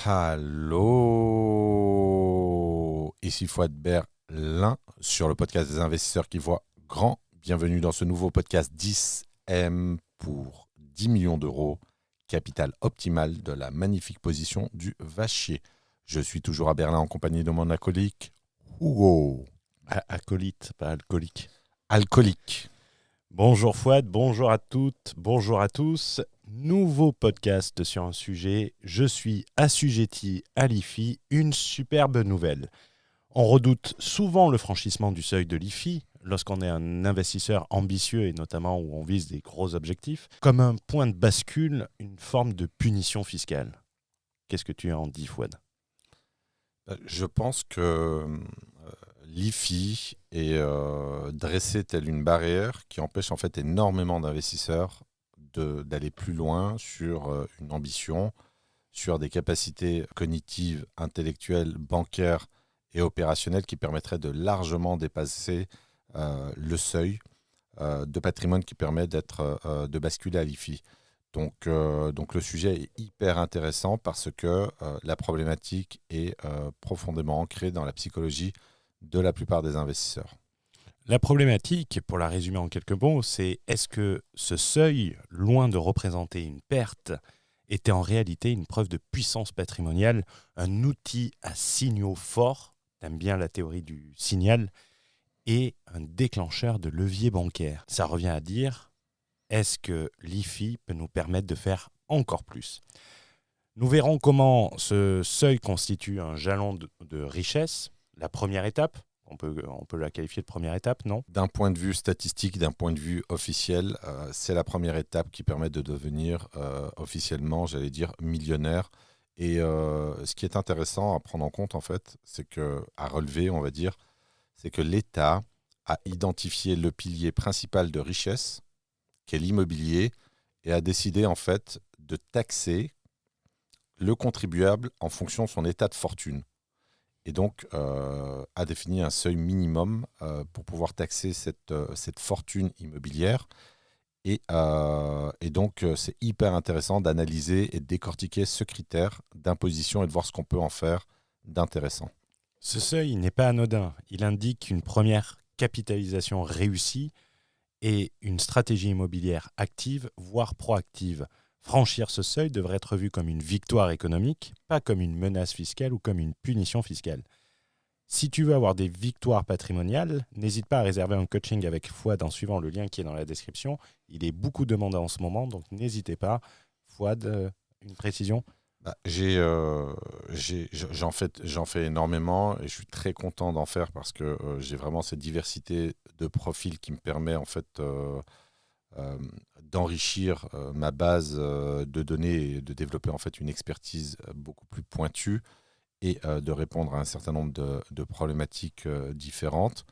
Allô, ici Fouad Berlin sur le podcast des investisseurs qui voient grand. Bienvenue dans ce nouveau podcast 10M pour 10 millions d'euros, capital optimal de la magnifique position du Vachier. Je suis toujours à Berlin en compagnie de mon acolyte Hugo. Acolyte, pas alcoolique. Alcoolique. Bonjour Fouad, bonjour à toutes, bonjour à tous. Nouveau podcast sur un sujet. Je suis assujetti à l'IFI. Une superbe nouvelle. On redoute souvent le franchissement du seuil de l'IFI lorsqu'on est un investisseur ambitieux et notamment où on vise des gros objectifs, comme un point de bascule, une forme de punition fiscale. Qu'est-ce que tu en dis, Fouad ? Je pense que l'IFI est dressé telle une barrière qui empêche en fait énormément d'investisseurs d'aller plus loin sur une ambition, sur des capacités cognitives, intellectuelles, bancaires et opérationnelles qui permettraient de largement dépasser le seuil de patrimoine qui permet de basculer à l'IFI. Donc le sujet est hyper intéressant parce que la problématique est profondément ancrée dans la psychologie de la plupart des investisseurs. La problématique, pour la résumer en quelques mots, c'est est-ce que ce seuil, loin de représenter une perte, était en réalité une preuve de puissance patrimoniale, un outil à signaux forts, t'aimes bien la théorie du signal, et un déclencheur de levier bancaire. Ça revient à dire, est-ce que l'IFI peut nous permettre de faire encore plus ? Nous verrons comment ce seuil constitue un jalon de richesse, la première étape. On peut la qualifier de première étape, non ? D'un point de vue statistique, d'un point de vue officiel, c'est la première étape qui permet de devenir officiellement, j'allais dire, millionnaire. Et ce qui est intéressant à prendre en compte, en fait, à relever, on va dire, c'est que l'État a identifié le pilier principal de richesse, qui est l'immobilier, et a décidé, en fait, de taxer le contribuable en fonction de son état de fortune. Et donc, a défini un seuil minimum pour pouvoir taxer cette fortune immobilière. Et donc, c'est hyper intéressant d'analyser et de décortiquer ce critère d'imposition et de voir ce qu'on peut en faire d'intéressant. Ce seuil n'est pas anodin. Il indique une première capitalisation réussie et une stratégie immobilière active, voire proactive. Franchir ce seuil devrait être vu comme une victoire économique, pas comme une menace fiscale ou comme une punition fiscale. Si tu veux avoir des victoires patrimoniales, n'hésite pas à réserver un coaching avec Fouad en suivant le lien qui est dans la description. Il est beaucoup demandé en ce moment, donc n'hésitez pas. Fouad, une précision ? J'en fais énormément et je suis très content d'en faire parce que j'ai vraiment cette diversité de profils qui me permet en fait d'enrichir ma base de données et de développer en fait une expertise beaucoup plus pointue et de répondre à un certain nombre de problématiques différentes.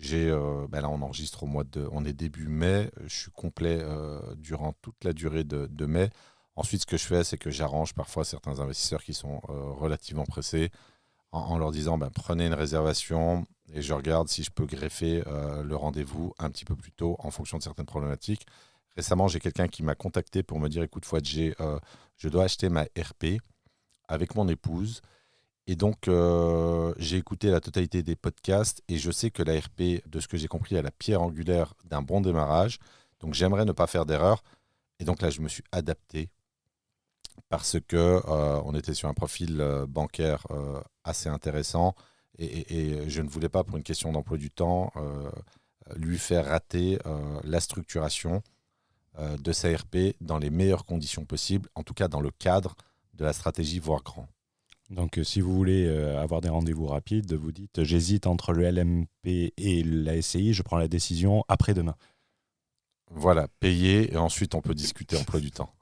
Là, on enregistre on est début mai, je suis complet durant toute la durée de mai. Ensuite, ce que je fais, c'est que j'arrange parfois certains investisseurs qui sont relativement pressés en leur disant prenez une réservation et je regarde si je peux greffer le rendez-vous un petit peu plus tôt en fonction de certaines problématiques. Récemment, j'ai quelqu'un qui m'a contacté pour me dire écoute, Fouad, je dois acheter ma RP avec mon épouse. Et donc, j'ai écouté la totalité des podcasts et je sais que la RP, de ce que j'ai compris, est la pierre angulaire d'un bon démarrage. Donc, j'aimerais ne pas faire d'erreur. Et donc là, je me suis adapté parce que on était sur un profil bancaire assez intéressant et je ne voulais pas, pour une question d'emploi du temps, lui faire rater la structuration de sa RP dans les meilleures conditions possibles, en tout cas dans le cadre de la stratégie voire grand. Donc, si vous voulez avoir des rendez-vous rapides, vous dites j'hésite entre le LMP et la SCI, je prends la décision après-demain. Voilà, payer et ensuite on peut discuter emploi du temps.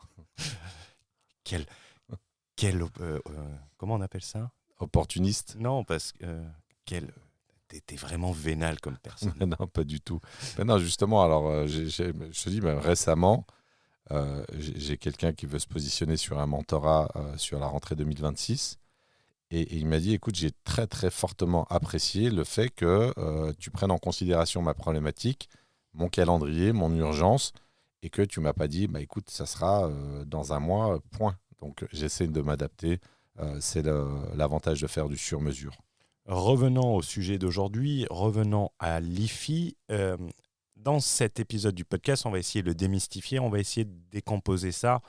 Comment on appelle ça ? Opportuniste ? Non, parce que t'es vraiment vénal comme personne. Non, pas du tout. Mais non, justement, alors je te dis, récemment, j'ai quelqu'un qui veut se positionner sur un mentorat sur la rentrée 2026. Et il m'a dit, écoute, j'ai très très fortement apprécié le fait que tu prennes en considération ma problématique, mon calendrier, mon urgence, et que tu ne m'as pas dit, écoute, ça sera dans un mois, point. Donc j'essaie de m'adapter c'est l'avantage de faire du sur-mesure. Revenons au sujet d'aujourd'hui, revenons à l'IFI. Dans cet épisode du podcast, on va essayer de le démystifier, on va essayer de décomposer ça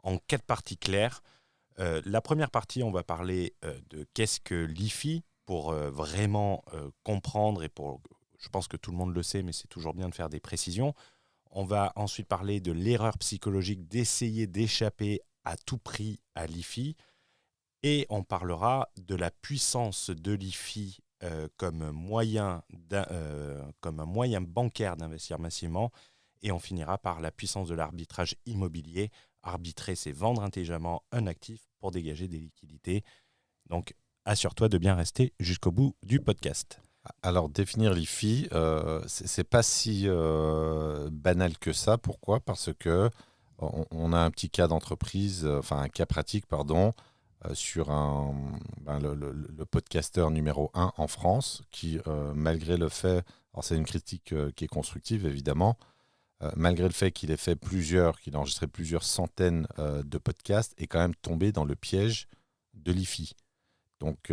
en 4 parties claires. La première partie, on va parler de qu'est-ce que l'IFI, pour vraiment comprendre, et je pense que tout le monde le sait, mais c'est toujours bien de faire des précisions. On va ensuite parler de l'erreur psychologique d'essayer d'échapper à tout prix à l'IFI. Et on parlera de la puissance de l'IFI comme un moyen bancaire d'investir massivement. Et on finira par la puissance de l'arbitrage immobilier. Arbitrer, c'est vendre intelligemment un actif pour dégager des liquidités. Donc, assure-toi de bien rester jusqu'au bout du podcast. Alors, définir l'IFI, c'est pas si banal que ça. Pourquoi ? Parce que on a un petit cas d'entreprise, un cas pratique, pardon, sur le podcasteur numéro 1 en France, qui, malgré le fait, alors c'est une critique qui est constructive évidemment, malgré le fait qu'il ait qu'il a enregistré plusieurs centaines de podcasts, est quand même tombé dans le piège de l'IFI. Donc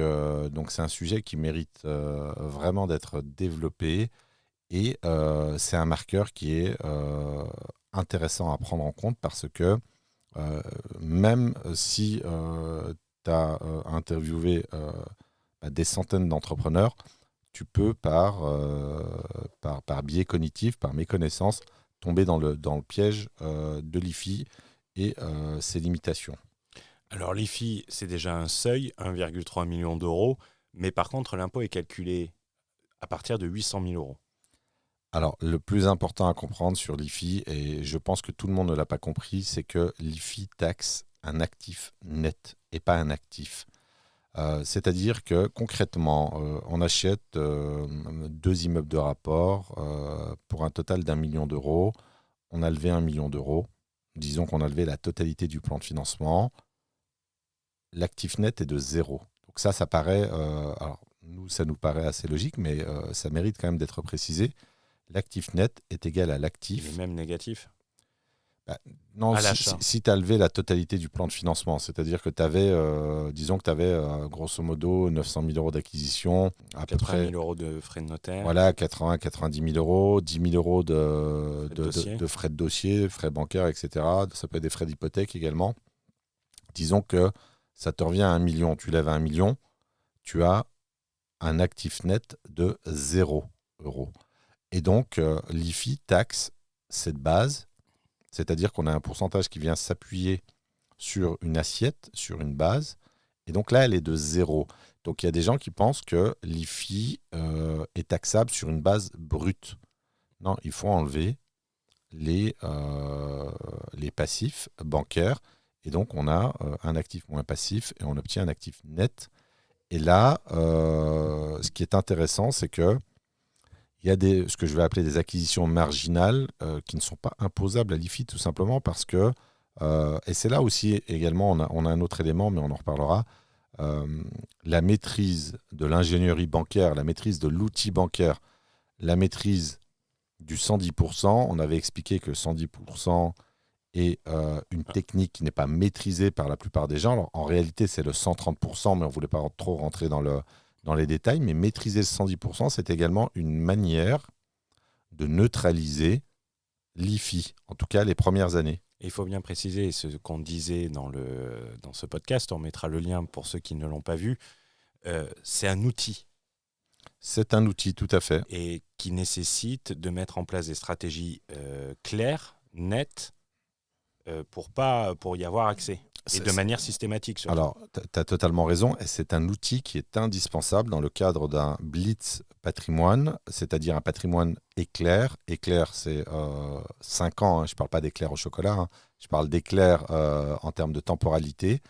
c'est un sujet qui mérite vraiment d'être développé, et c'est un marqueur qui est intéressant à prendre en compte, parce que même si tu as interviewé des centaines d'entrepreneurs, tu peux par biais cognitif, par méconnaissance, tomber dans le piège de l'IFI et ses limitations. Alors l'IFI, c'est déjà un seuil, 1,3 million d'euros, mais par contre l'impôt est calculé à partir de 800 000 euros. Alors, le plus important à comprendre sur l'IFI, et je pense que tout le monde ne l'a pas compris, c'est que l'IFI taxe un actif net et pas un actif. C'est-à-dire que concrètement, on achète 2 immeubles de rapport pour un total d'1 million d'euros. On a levé 1 million d'euros. Disons qu'on a levé la totalité du plan de financement. L'actif net est de 0. Donc ça paraît... alors, ça nous paraît assez logique, mais ça mérite quand même d'être précisé. L'actif net est égal à l'actif. Il est même négatif. Non, à l'achat. si tu as levé la totalité du plan de financement, c'est-à-dire que tu avais, disons que tu avais grosso modo 900 000 euros d'acquisition, à peu 80 près 000 euros de frais de notaire. voilà, 90 000 euros, 10 000 euros de frais de dossier, frais bancaires, etc. Ça peut être des frais d'hypothèque également. Disons que ça te revient à 1 million, tu lèves à 1 million, tu as un actif net de 0 euros. Et donc, l'IFI taxe cette base. C'est-à-dire qu'on a un pourcentage qui vient s'appuyer sur une assiette, sur une base. Et donc là, elle est de 0. Donc il y a des gens qui pensent que l'IFI est taxable sur une base brute. Non, il faut enlever les passifs bancaires. Et donc on a un actif moins passif et on obtient un actif net. Et là, ce qui est intéressant, c'est que il y a ce que je vais appeler des acquisitions marginales qui ne sont pas imposables à l'IFI, tout simplement parce que, et c'est là aussi également, on a un autre élément, mais on en reparlera, la maîtrise de l'ingénierie bancaire, la maîtrise de l'outil bancaire, la maîtrise du 110%. On avait expliqué que 110% est une technique qui n'est pas maîtrisée par la plupart des gens. Alors, en réalité, c'est le 130%, mais on ne voulait pas trop rentrer dans les détails, mais maîtriser le 110%, c'est également une manière de neutraliser l'IFI, en tout cas les premières années. Et il faut bien préciser ce qu'on disait dans ce podcast, on mettra le lien pour ceux qui ne l'ont pas vu, c'est un outil. C'est un outil, tout à fait. Et qui nécessite de mettre en place des stratégies claires, nettes, pour y avoir accès. Et de manière systématique surtout. Alors, tu as totalement raison. Et c'est un outil qui est indispensable dans le cadre d'un blitz patrimoine, c'est-à-dire un patrimoine éclair. Éclair, c'est 5 ans. Hein. Je ne parle pas d'éclair au chocolat. Hein. Je parle d'éclair en termes de temporalité.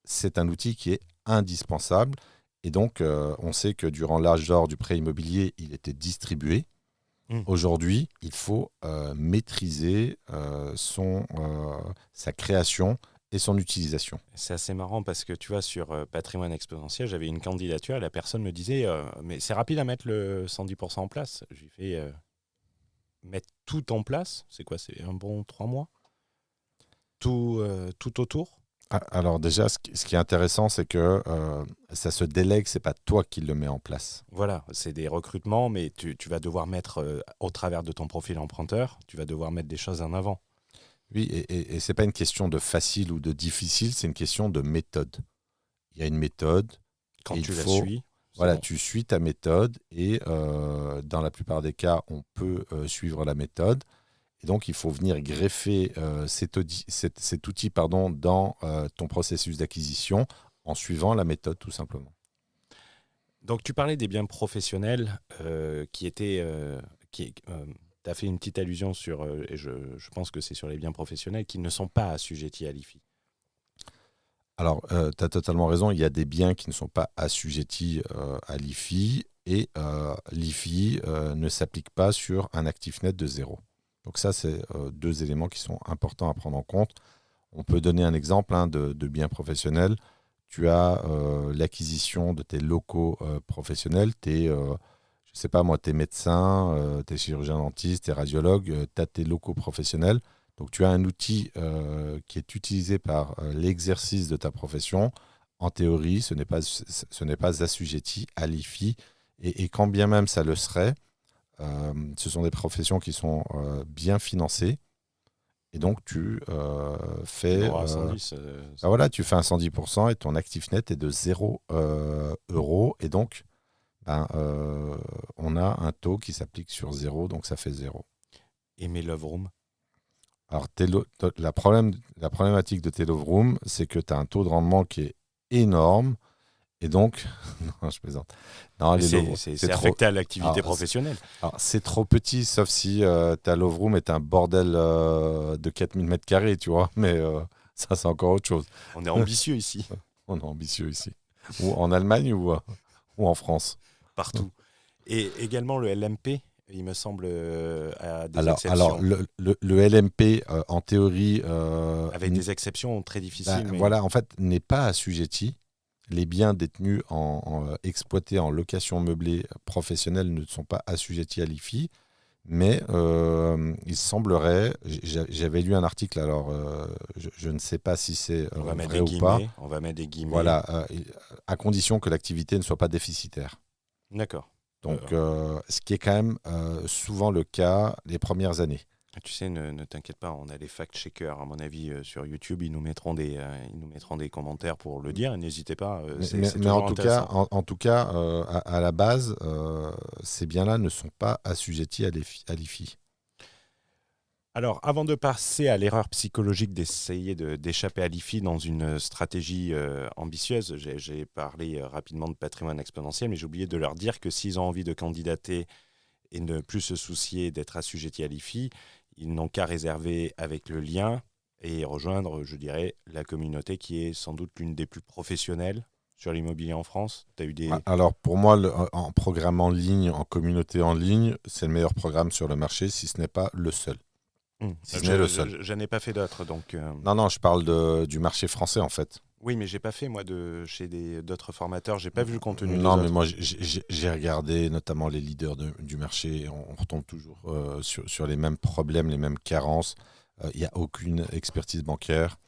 C'est un outil qui est indispensable. Et donc, on sait que durant l'âge d'or du prêt immobilier, il était distribué. Aujourd'hui, il faut maîtriser sa création et son utilisation. C'est assez marrant parce que tu vois, sur Patrimoine Exponentiel, j'avais une candidature et la personne me disait mais c'est rapide à mettre le 110% en place. Je lui fais mettre tout en place, c'est quoi ? C'est un bon 3 mois ? Tout autour ? Alors déjà, ce qui est intéressant, c'est que ça se délègue, c'est pas toi qui le mets en place. Voilà, c'est des recrutements, mais tu vas devoir mettre, au travers de ton profil emprunteur, tu vas devoir mettre des choses en avant. Oui, et c'est pas une question de facile ou de difficile, c'est une question de méthode. Il y a une méthode Quand et il tu la faut, suis, c'est voilà, bon. tu suis ta méthode et dans la plupart des cas, on peut suivre la méthode. Et donc, il faut venir greffer cet outil pardon, dans ton processus d'acquisition en suivant la méthode tout simplement. Donc tu parlais des biens professionnels qui étaient... tu as fait une petite allusion sur, et je pense que c'est sur les biens professionnels qui ne sont pas assujettis à l'IFI. Alors, tu as totalement raison, il y a des biens qui ne sont pas assujettis à l'IFI et l'IFI ne s'applique pas sur un actif net de zéro. Donc ça, c'est deux éléments qui sont importants à prendre en compte. On peut donner un exemple de biens professionnels. Tu as l'acquisition de tes locaux professionnels, je sais pas moi, tes médecins, tes chirurgiens dentistes, tes radiologues, tu as tes locaux professionnels. Donc tu as un outil qui est utilisé par l'exercice de ta profession. En théorie, ce n'est pas assujetti à l'IFI. Et quand bien même ça le serait, ce sont des professions qui sont bien financées. Et donc tu Tu fais, l'auras à 110. ben voilà, tu fais un 110% et ton actif net est de 0 euros. Et donc, on a un taux qui s'applique sur 0, donc ça fait 0. Et mes love rooms. Alors, la problématique de tes love rooms, c'est que tu as un taux de rendement qui est énorme. Et donc, non, je plaisante. Non, Mais les love rooms, c'est affecté à l'activité professionnelle. c'est trop petit, sauf si ta love room est un bordel de 4000 mètres carrés, tu vois. Mais ça, c'est encore autre chose. On est ambitieux ici, On est ambitieux ici. Ou en Allemagne ou en France. partout. Et également le LMP, il me semble, a des Alors exceptions. le LMP, en théorie, Avec des exceptions très difficiles, mais voilà, en fait, n'est pas assujetti. Les biens détenus exploités en location meublée professionnelle ne sont pas assujettis à l'IFI. Mais il semblerait, j'avais lu un article, alors je ne sais pas si c'est on va mettre vrai des ou pas, guillemets. On va mettre des guillemets. voilà, à condition que l'activité ne soit pas déficitaire. D'accord. Donc, ce qui est quand même souvent le cas les premières années. Tu sais, ne t'inquiète pas, on a des fact-checkers, à mon avis, sur YouTube. Ils nous mettront des commentaires pour le dire. Et n'hésitez pas, c'est Mais en toujours tout cas, intéressant. à la base, ces biens-là ne sont pas assujettis à l'IFI. Alors, avant de passer à l'erreur psychologique d'essayer d'échapper à l'IFI dans une stratégie ambitieuse, j'ai parlé rapidement de patrimoine exponentiel, mais j'ai oublié de leur dire que s'ils ont envie de candidater et ne plus se soucier d'être assujettis à l'IFI, ils n'ont qu'à réserver avec le lien et rejoindre, je dirais, la communauté qui est sans doute l'une des plus professionnelles sur l'immobilier en France. Tu as eu des... Alors pour moi, en programme en ligne, en communauté en ligne, c'est le meilleur programme sur le marché, si ce n'est pas le seul. Si ce n'est le seul. Je n'ai pas fait d'autres, donc... Non, je parle du marché français en fait. Oui, mais j'ai pas fait, moi, chez d'autres formateurs. J'ai pas vu le contenu des Non, mais autres. moi j'ai regardé notamment les leaders du marché et on retombe toujours sur les mêmes problèmes, les mêmes carences. Il n'y a aucune expertise bancaire.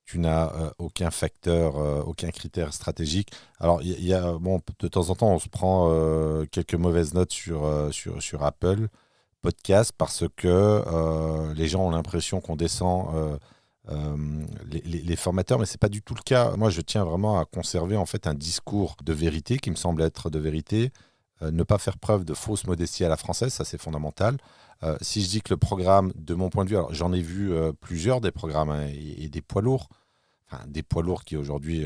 Tu n'as aucun facteur, aucun critère stratégique. Alors, bon, de temps en temps, on se prend quelques mauvaises notes sur Apple Podcast parce que les gens ont l'impression qu'on descend les formateurs, mais ce n'est pas du tout le cas. Moi, je tiens vraiment à conserver en fait un discours de vérité qui me semble être de vérité. Ne pas faire preuve de fausse modestie à la française, ça c'est fondamental. Si je dis que le programme, de mon point de vue, alors j'en ai vu plusieurs des programmes hein, et des poids lourds, enfin des poids lourds qui aujourd'hui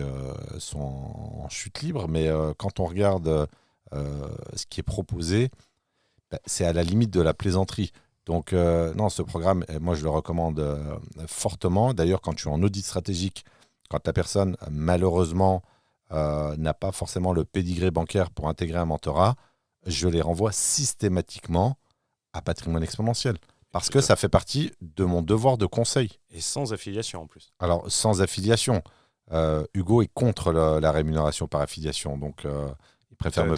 sont en chute libre, mais quand on regarde ce qui est proposé, c'est à la limite de la plaisanterie. Donc non, ce programme, moi je le recommande fortement. D'ailleurs, quand tu es en audit stratégique, quand la personne malheureusement n'a pas forcément le pédigré bancaire pour intégrer un mentorat, je les renvoie systématiquement à Patrimoine Exponentiel. Parce que ça fait partie de mon devoir de conseil. Et sans affiliation en plus. Alors, sans affiliation. Hugo est contre la rémunération par affiliation. Donc, il préfère me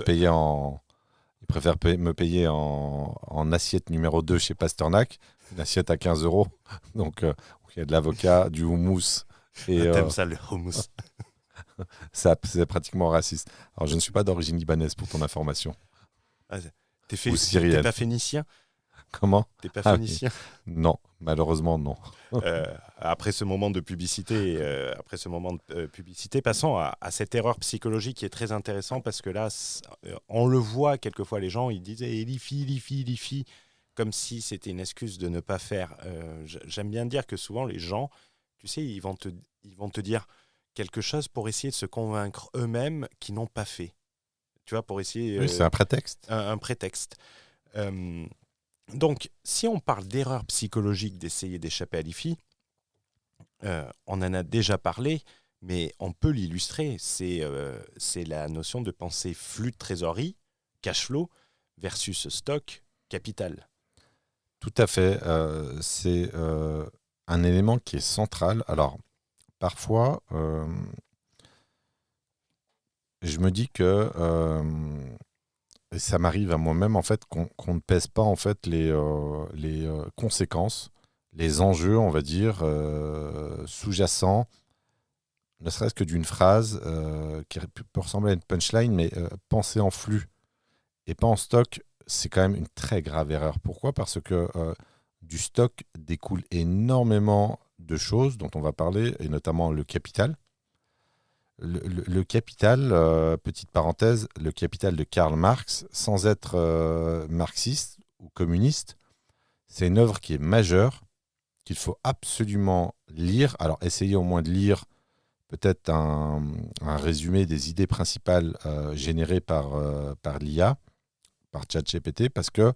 payer en assiette numéro 2 chez Pasternak, une assiette à 15 euros. Donc, il y a de l'avocat, du houmous Et T'aimes ça, le hummus? c'est pratiquement raciste. Alors, je ne suis pas d'origine libanaise, pour ton information. Ah, Ou t'es syrienne. pas phénicien? Comment? T'es pas Ah oui. phénicien? Non, malheureusement, non. Après ce moment de publicité, passons à cette erreur psychologique qui est très intéressant parce que là, on le voit quelquefois, les gens, ils disaient Lifi, comme si c'était une excuse de ne pas faire. J'aime bien dire que souvent, les gens, tu sais, ils vont te dire quelque chose pour essayer de se convaincre eux-mêmes qu'ils n'ont pas fait. Tu vois, pour essayer Oui, c'est un prétexte. un prétexte. Euh, donc, si on parle d'erreur psychologique d'essayer d'échapper à l'IFI, on en a déjà parlé, mais on peut l'illustrer. C'est la notion de pensée flux de trésorerie, cash flow, versus stock, capital. Tout à fait. C'est un élément qui est central. Alors, parfois, je me dis que et ça m'arrive à moi-même en fait qu'on ne pèse pas en fait les conséquences, les enjeux, on va dire, sous-jacents, ne serait-ce que d'une phrase qui peut ressembler à une punchline, mais penser en flux et pas en stock, c'est quand même une très grave erreur. Pourquoi? Parce que du stock découle énormément de choses dont on va parler, et notamment le capital. Le capital, petite parenthèse, le capital de Karl Marx, sans être marxiste ou communiste, c'est une œuvre qui est majeure, qu'il faut absolument lire. Alors, essayez au moins de lire peut-être un résumé des idées principales générées par l'IA, par ChatGPT, parce que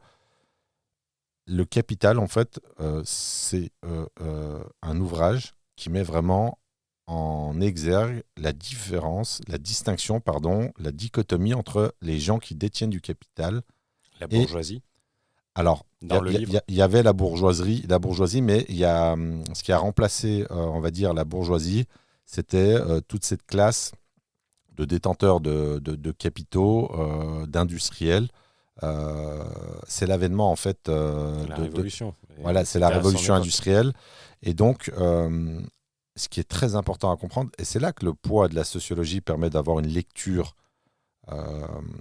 le capital, en fait, c'est un ouvrage qui met vraiment en exergue la distinction, la dichotomie entre les gens qui détiennent du capital La et... bourgeoisie, Alors, dans le livre. il y avait la bourgeoisie, mais il y a ce qui a remplacé, on va dire, la bourgeoisie, c'était toute cette classe de détenteurs de capitaux, d'industriels. C'est l'avènement en fait La révolution. voilà, c'est la révolution industrielle. Et donc, ce qui est très important à comprendre, et c'est là que le poids de la sociologie permet d'avoir une lecture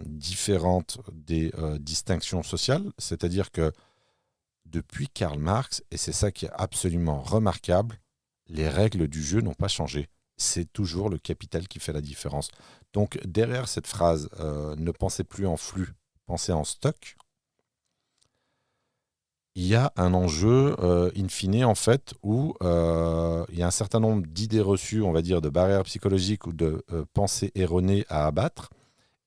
différente des distinctions sociales, c'est-à-dire que depuis Karl Marx, et c'est ça qui est absolument remarquable, les règles du jeu n'ont pas changé. C'est toujours le capital qui fait la différence. Donc derrière cette phrase, ne pensez plus en flux, pensez en stock, il y a un enjeu in fine en fait où il y a un certain nombre d'idées reçues, on va dire, de barrières psychologiques ou de pensées erronées à abattre.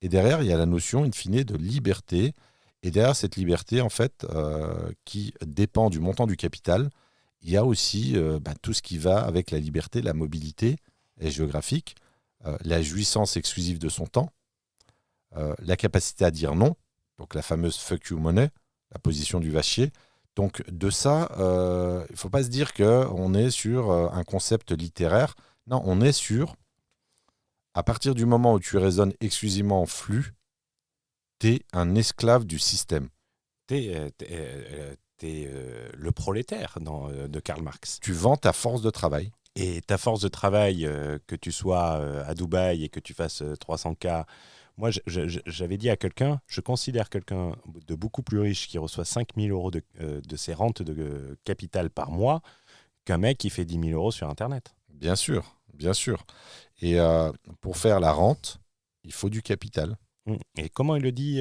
Et derrière, il y a la notion in fine de liberté. Et derrière cette liberté, en fait, qui dépend du montant du capital, il y a aussi tout ce qui va avec la liberté, la mobilité géographique, la jouissance exclusive de son temps, la capacité à dire non, donc la fameuse fuck you money, la position du vachier. Donc de ça, il ne faut pas se dire qu'on est sur un concept littéraire. Non, on est sur, à partir du moment où tu raisonnes exclusivement en flux, tu es un esclave du système. T'es le prolétaire de Karl Marx. Tu vends ta force de travail. Et ta force de travail, que tu sois à Dubaï et que tu fasses 300K, moi j'avais dit à quelqu'un, je considère quelqu'un de beaucoup plus riche qui reçoit 5 000 euros de ses rentes de capital par mois qu'un mec qui fait 10 000 euros sur Internet. Bien sûr, bien sûr. Et pour faire la rente, il faut du capital. Et comment il le dit,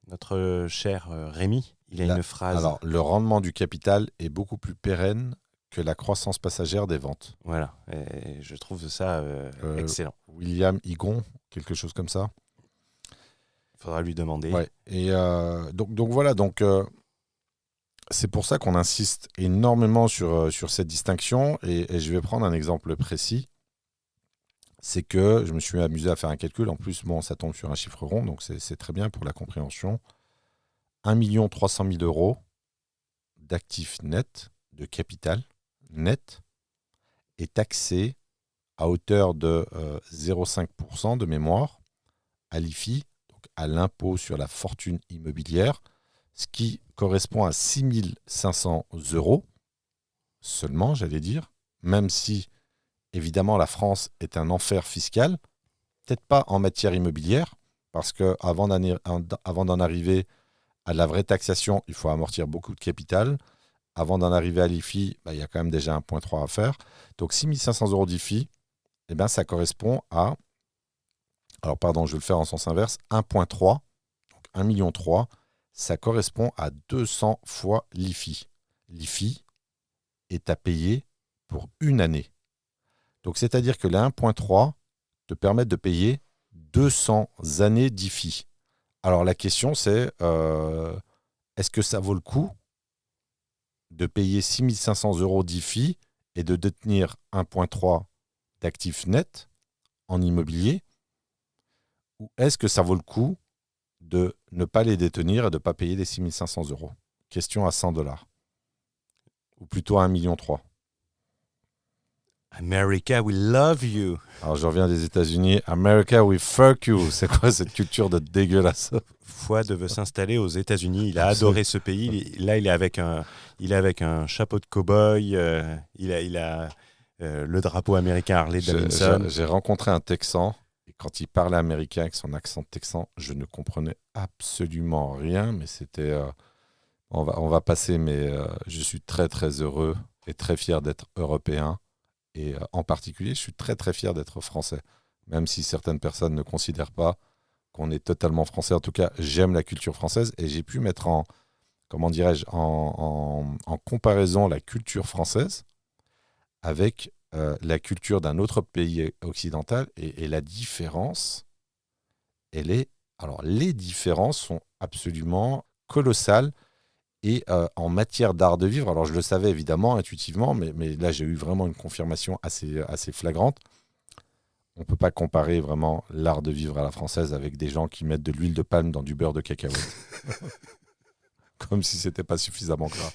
notre cher Rémi? Il a une phrase. Alors, le rendement du capital est beaucoup plus pérenne que la croissance passagère des ventes. Voilà, et je trouve ça excellent. William Higon, quelque chose comme ça. Il faudra lui demander. Ouais. Et donc voilà, c'est pour ça qu'on insiste énormément sur cette distinction. Et je vais prendre un exemple précis. C'est que je me suis amusé à faire un calcul. En plus, bon, ça tombe sur un chiffre rond, donc c'est très bien pour la compréhension. 1 300 000 euros d'actifs nets, de capital net, est taxé à hauteur de 0,5% de mémoire à l'IFI, donc à l'impôt sur la fortune immobilière, ce qui correspond à 6 500 euros seulement, j'allais dire, même si évidemment, la France est un enfer fiscal, peut-être pas en matière immobilière, parce qu'avant d'en arriver à la vraie taxation, il faut amortir beaucoup de capital. Avant d'en arriver à l'IFI, il y a quand même déjà 1,3 à faire. Donc 6 500 euros d'IFI, eh ben, ça correspond à, alors pardon, je vais le faire en sens inverse, 1,3, donc 1,3 million, ça correspond à 200 fois l'IFI. L'IFI est à payer pour une année. Donc c'est-à-dire que les 1,3 te permettent de payer 200 années d'IFI. Alors la question c'est, est-ce que ça vaut le coup de payer 6 500 euros d'IFI et de détenir 1,3 d'actifs nets en immobilier, ou est-ce que ça vaut le coup de ne pas les détenir et de ne pas payer les 6 500 euros? Question à 100 $. Ou plutôt à 1,3 million. America, we love you. Alors je reviens des États-Unis. America, we fuck you. C'est quoi cette culture de dégueulasse? Fouad veut s'installer aux États-Unis. Il a adoré ce pays. Là, il est avec un chapeau de cow-boy. Il a le drapeau américain Harley Davidson. J'ai rencontré un Texan. Et quand il parlait américain avec son accent texan, je ne comprenais absolument rien. Mais c'était... on va passer, mais je suis très, très heureux et très fier d'être européen. Et en particulier, je suis très, très fier d'être français. Même si certaines personnes ne considèrent pas qu'on est totalement français. En tout cas, j'aime la culture française et j'ai pu mettre en comparaison la culture française avec la culture d'un autre pays occidental. Et la différence, alors les différences sont absolument colossales. Et en matière d'art de vivre, alors je le savais évidemment intuitivement, mais là j'ai eu vraiment une confirmation assez flagrante. On ne peut pas comparer vraiment l'art de vivre à la française avec des gens qui mettent de l'huile de palme dans du beurre de cacahuète. Comme si c'était pas suffisamment gras.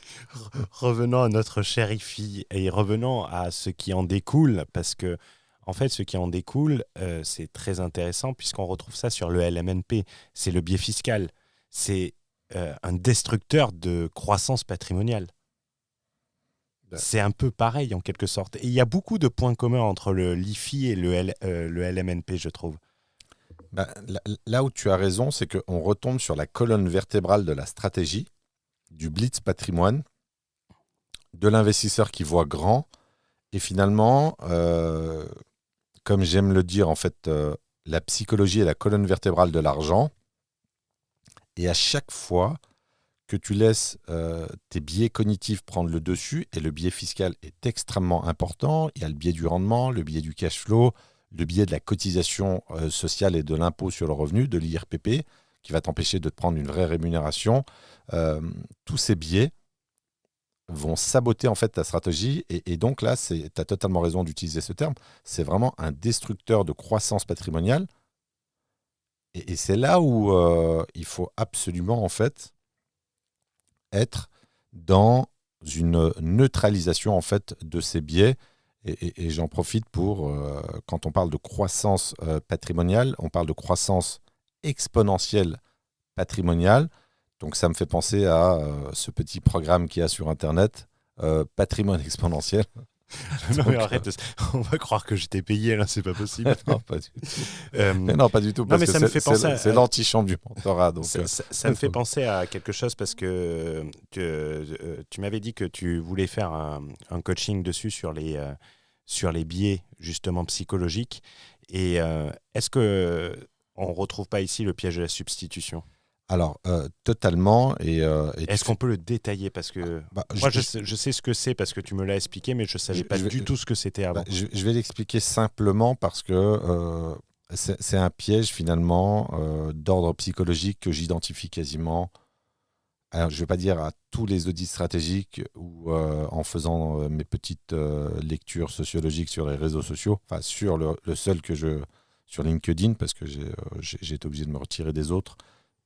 Revenons à notre chère IFI et revenons à ce qui en découle, parce que en fait, ce qui en découle, c'est très intéressant puisqu'on retrouve ça sur le LMNP. C'est le biais fiscal. C'est un destructeur de croissance patrimoniale. C'est un peu pareil en quelque sorte. Et il y a beaucoup de points communs entre l'IFI et le LMNP, je trouve. Là où tu as raison, c'est qu'on retombe sur la colonne vertébrale de la stratégie, du blitz patrimoine, de l'investisseur qui voit grand. Et finalement, comme j'aime le dire, en fait, la psychologie est la colonne vertébrale de l'argent. Et à chaque fois que tu laisses tes biais cognitifs prendre le dessus, et le biais fiscal est extrêmement important, il y a le biais du rendement, le biais du cash flow, le biais de la cotisation sociale et de l'impôt sur le revenu, de l'IRPP, qui va t'empêcher de te prendre une vraie rémunération. Tous ces biais vont saboter en fait ta stratégie, et donc là, tu as totalement raison d'utiliser ce terme, c'est vraiment un destructeur de croissance patrimoniale. Et c'est là où il faut absolument en fait être dans une neutralisation en fait de ces biais. Et j'en profite pour, quand on parle de croissance patrimoniale, on parle de croissance exponentielle patrimoniale. Donc ça me fait penser à ce petit programme qu'il y a sur Internet, Patrimoine exponentiel. Non mais arrête, on va croire que j'étais payé là, c'est pas possible. Non, pas du tout. Mais non, pas du tout, parce que c'est l'antichambre du mentorat. Donc, ça me fait penser à quelque chose, parce que tu m'avais dit que tu voulais faire un coaching dessus sur les biais justement psychologiques. Et est-ce qu'on ne retrouve pas ici le piège de la substitution ? Alors, totalement. Est-ce qu'on peut le détailler ? Parce que moi, je sais ce que c'est parce que tu me l'as expliqué, mais je ne savais pas du tout ce que c'était avant. Je vais l'expliquer simplement parce que c'est un piège finalement d'ordre psychologique que j'identifie quasiment, alors, je ne vais pas dire à tous les audits stratégiques ou en faisant mes petites lectures sociologiques sur les réseaux sociaux, enfin sur le seul sur LinkedIn, parce que j'ai été obligé de me retirer des autres,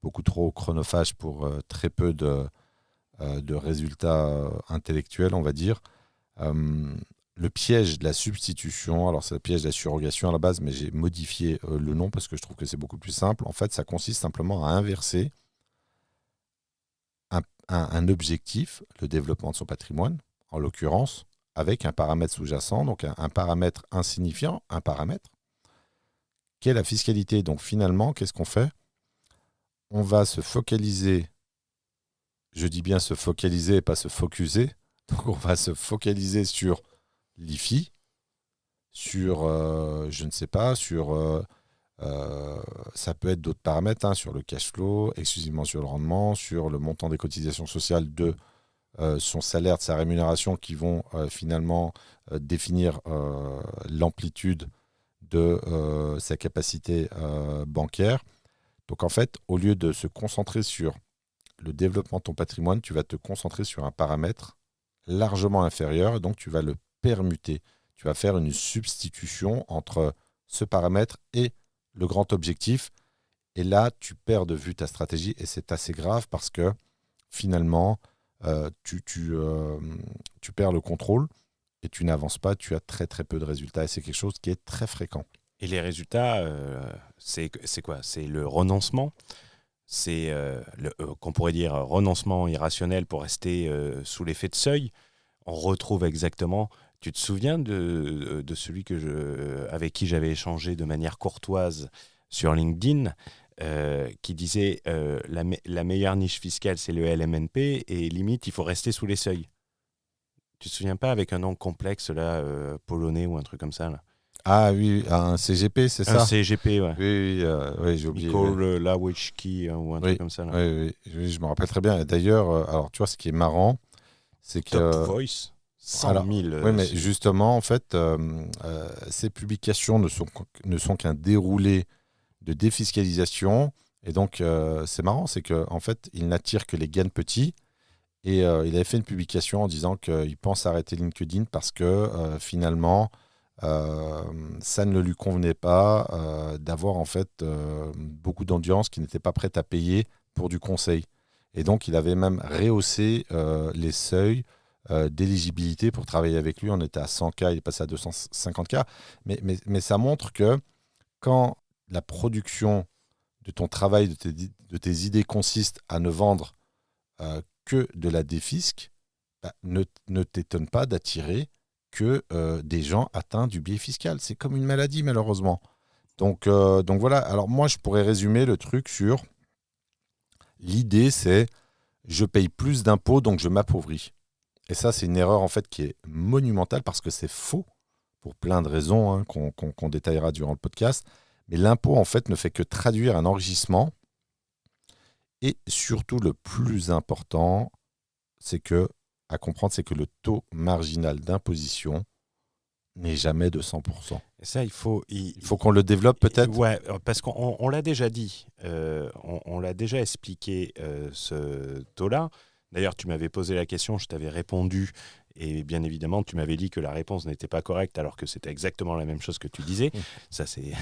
beaucoup trop chronophage pour très peu de résultats intellectuels, on va dire. Le piège de la substitution, alors c'est le piège de la surrogation à la base, mais j'ai modifié le nom parce que je trouve que c'est beaucoup plus simple. En fait, ça consiste simplement à inverser un objectif, le développement de son patrimoine, en l'occurrence, avec un paramètre sous-jacent, donc un paramètre insignifiant, un paramètre, qui est la fiscalité. Donc finalement, qu'est-ce qu'on fait? On va se focaliser, je dis bien se focaliser, pas se focuser, donc on va se focaliser sur l'IFI, sur, je ne sais pas, sur, ça peut être d'autres paramètres, hein, sur le cash flow, exclusivement sur le rendement, sur le montant des cotisations sociales de son salaire, de sa rémunération, qui vont finalement définir l'amplitude de sa capacité bancaire. Donc en fait, au lieu de se concentrer sur le développement de ton patrimoine, tu vas te concentrer sur un paramètre largement inférieur, et donc tu vas le permuter. Tu vas faire une substitution entre ce paramètre et le grand objectif. Et là, tu perds de vue ta stratégie, et c'est assez grave parce que finalement, tu perds le contrôle et tu n'avances pas, tu as très très peu de résultats, et c'est quelque chose qui est très fréquent. Et les résultats, c'est quoi? C'est le renoncement. C'est qu'on pourrait dire renoncement irrationnel pour rester sous l'effet de seuil. On retrouve exactement. Tu te souviens de celui avec qui j'avais échangé de manière courtoise sur LinkedIn, qui disait la meilleure niche fiscale, c'est le LMNP, et limite, il faut rester sous les seuils. Tu te souviens pas, avec un nom complexe, là, polonais ou un truc comme ça là? Ah oui, un CGP, c'est ça? Un CGP, ouais. Oui, oui, j'ai oublié. Nicole Lawicki ou un truc comme ça. Là. Oui, je me rappelle très bien. Et d'ailleurs, alors tu vois, ce qui est marrant, c'est que... Top Voice, 100 000. Oui, mais justement, en fait, ces publications ne sont qu'un déroulé de défiscalisation. Et donc, c'est marrant, c'est qu'en fait, il n'attire que les gains petits. Et il avait fait une publication en disant qu'il pense arrêter LinkedIn parce que finalement, ça ne lui convenait pas d'avoir en fait beaucoup d'audience qui n'était pas prête à payer pour du conseil. Et donc, il avait même rehaussé les seuils d'éligibilité pour travailler avec lui. On était à 100K, il est passé à 250K. Mais ça montre que quand la production de ton travail, de tes idées consiste à ne vendre que de la défisque, bah, ne t'étonne pas d'attirer que des gens atteints du biais fiscal. C'est comme une maladie, malheureusement. Donc voilà. Alors moi, je pourrais résumer le truc sur l'idée, c'est je paye plus d'impôts, donc je m'appauvris. Et ça, c'est une erreur en fait qui est monumentale parce que c'est faux pour plein de raisons hein, qu'on détaillera durant le podcast. Mais l'impôt, en fait, ne fait que traduire un enrichissement. Et surtout, le plus important, à comprendre, c'est que le taux marginal d'imposition n'est jamais de 100%. Et ça, il faut qu'on le développe peut-être. Ouais, parce qu'on l'a déjà dit, on l'a déjà expliqué ce taux-là. D'ailleurs, tu m'avais posé la question, je t'avais répondu, et bien évidemment, tu m'avais dit que la réponse n'était pas correcte, alors que c'était exactement la même chose que tu disais. Ça, c'est...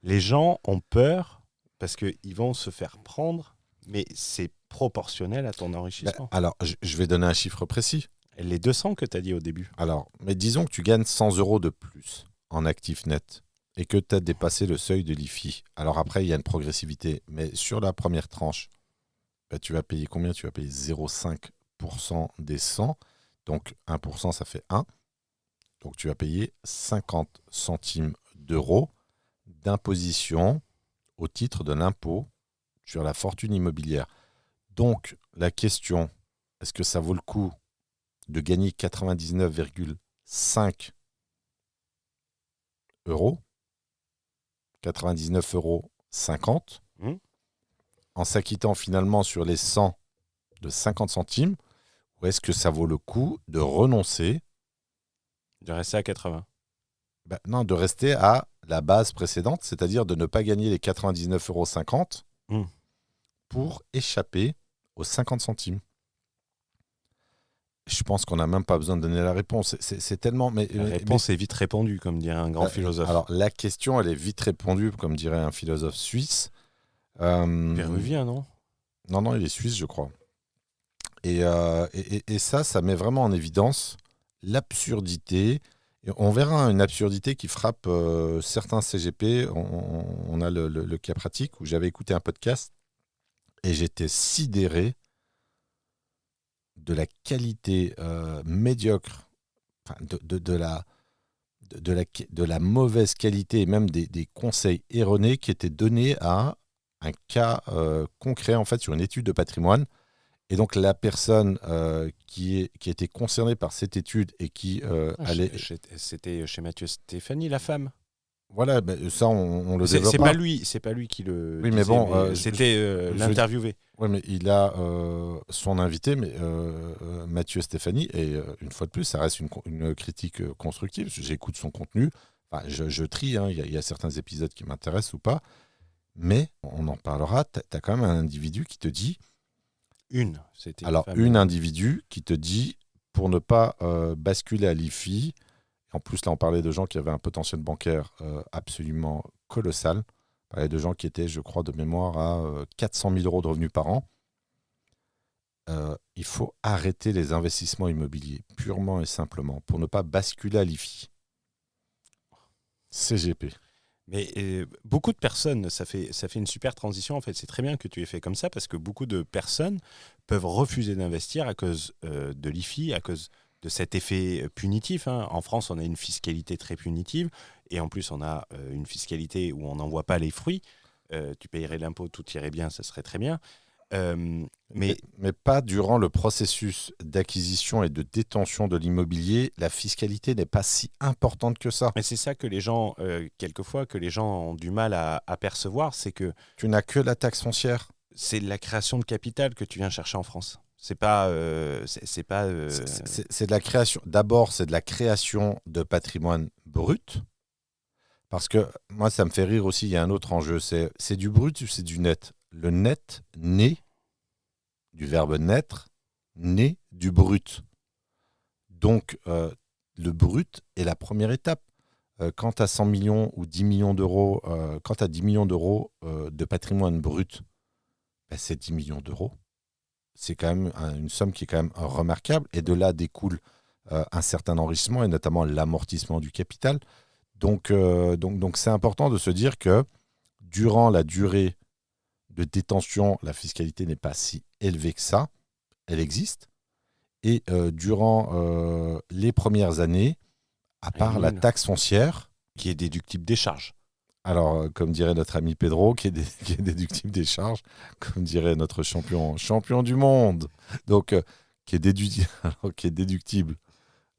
les gens ont peur parce qu'ils vont se faire prendre, mais c'est proportionnel à ton enrichissement. Alors, je vais donner un chiffre précis. Les 200 que tu as dit au début. Alors, mais disons que tu gagnes 100 € de plus en actif net et que tu as dépassé le seuil de l'IFI. Alors après, il y a une progressivité. Mais sur la première tranche, bah, tu vas payer combien? Tu vas payer 0,5% des 100. Donc 1%, ça fait 1. Donc tu vas payer 50 centimes d'euros d'imposition au titre de l'impôt sur la fortune immobilière. Donc la question, est-ce que ça vaut le coup de gagner 99,5 €, 99,50 € en s'acquittant finalement sur les 100 de 50 centimes, ou est-ce que ça vaut le coup de renoncer? De rester à 80. Non, de rester à la base précédente, c'est-à-dire de ne pas gagner les 99,50 € pour échapper aux 50 centimes. Je pense qu'on n'a même pas besoin de donner la réponse. C'est tellement... La réponse est vite répondue, comme dirait un grand philosophe. Alors, la question, elle est vite répondue, comme dirait un philosophe suisse. Péruvien, non? Non, il est suisse, je crois. Et ça met vraiment en évidence l'absurdité. Et on verra une absurdité qui frappe certains CGP. On a le cas pratique où j'avais écouté un podcast et j'étais sidéré de la qualité médiocre, enfin, de la mauvaise qualité et même des conseils erronés qui étaient donnés à un cas concret, en fait, sur une étude de patrimoine. Et donc, la personne qui était concernée par cette étude et qui allait... C'était chez Mathieu Stéphanie, la femme. Voilà, ben, ça, on le C'est développera. c'est pas lui qui le Oui, disait, mais bon, c'était l'interviewé. Oui, mais il a son invité, mais Mathieu Stéphanie, et une fois de plus, ça reste une critique constructive. J'écoute son contenu, enfin, je trie, hein, il y a certains épisodes qui m'intéressent ou pas, mais on en parlera. Tu as quand même un individu qui te dit... C'était Alors, une individu qui te dit, pour ne pas basculer à l'IFI, en plus, là, on parlait de gens qui avaient un potentiel bancaire absolument colossal. On parlait de gens qui étaient, je crois, de mémoire à 400 000 euros de revenus par an. Il faut arrêter les investissements immobiliers, purement et simplement, pour ne pas basculer à l'IFI. CGP. Mais beaucoup de personnes, ça fait une super transition. En fait, c'est très bien que tu aies fait comme ça parce que beaucoup de personnes peuvent refuser d'investir à cause de l'IFI, à cause de cet effet punitif. Hein. En France, on a une fiscalité très punitive et en plus, on a une fiscalité où on n'en voit pas les fruits. Tu payerais l'impôt, tout irait bien, ça serait très bien. Mais pas durant le processus d'acquisition et de détention de l'immobilier. La fiscalité n'est pas si importante que ça. Mais c'est ça que les gens, quelquefois, que les gens ont du mal à percevoir, c'est que tu n'as que la taxe foncière. C'est la création de capital que tu viens chercher en France. C'est pas, c'est pas. C'est de la création. D'abord, c'est de la création de patrimoine brut. Parce que moi, ça me fait rire aussi. Il y a un autre enjeu. C'est du brut ou c'est du net. Le net naît du verbe naître, naît du brut. Donc, le brut est la première étape. Quand tu as 100 millions ou 10 millions d'euros, quand tu as 10 millions d'euros de patrimoine brut, ben c'est 10 millions d'euros. C'est quand même une somme qui est quand même remarquable. Et de là découle un certain enrichissement et notamment l'amortissement du capital. Donc c'est important de se dire que durant la durée de détention, la fiscalité n'est pas si élevée que ça. Elle existe. Et durant les premières années, à part la taxe foncière... Qui est déductible des charges. Alors, comme dirait notre ami Pedro, qui est déductible des charges, comme dirait notre champion du monde, donc qui est déductible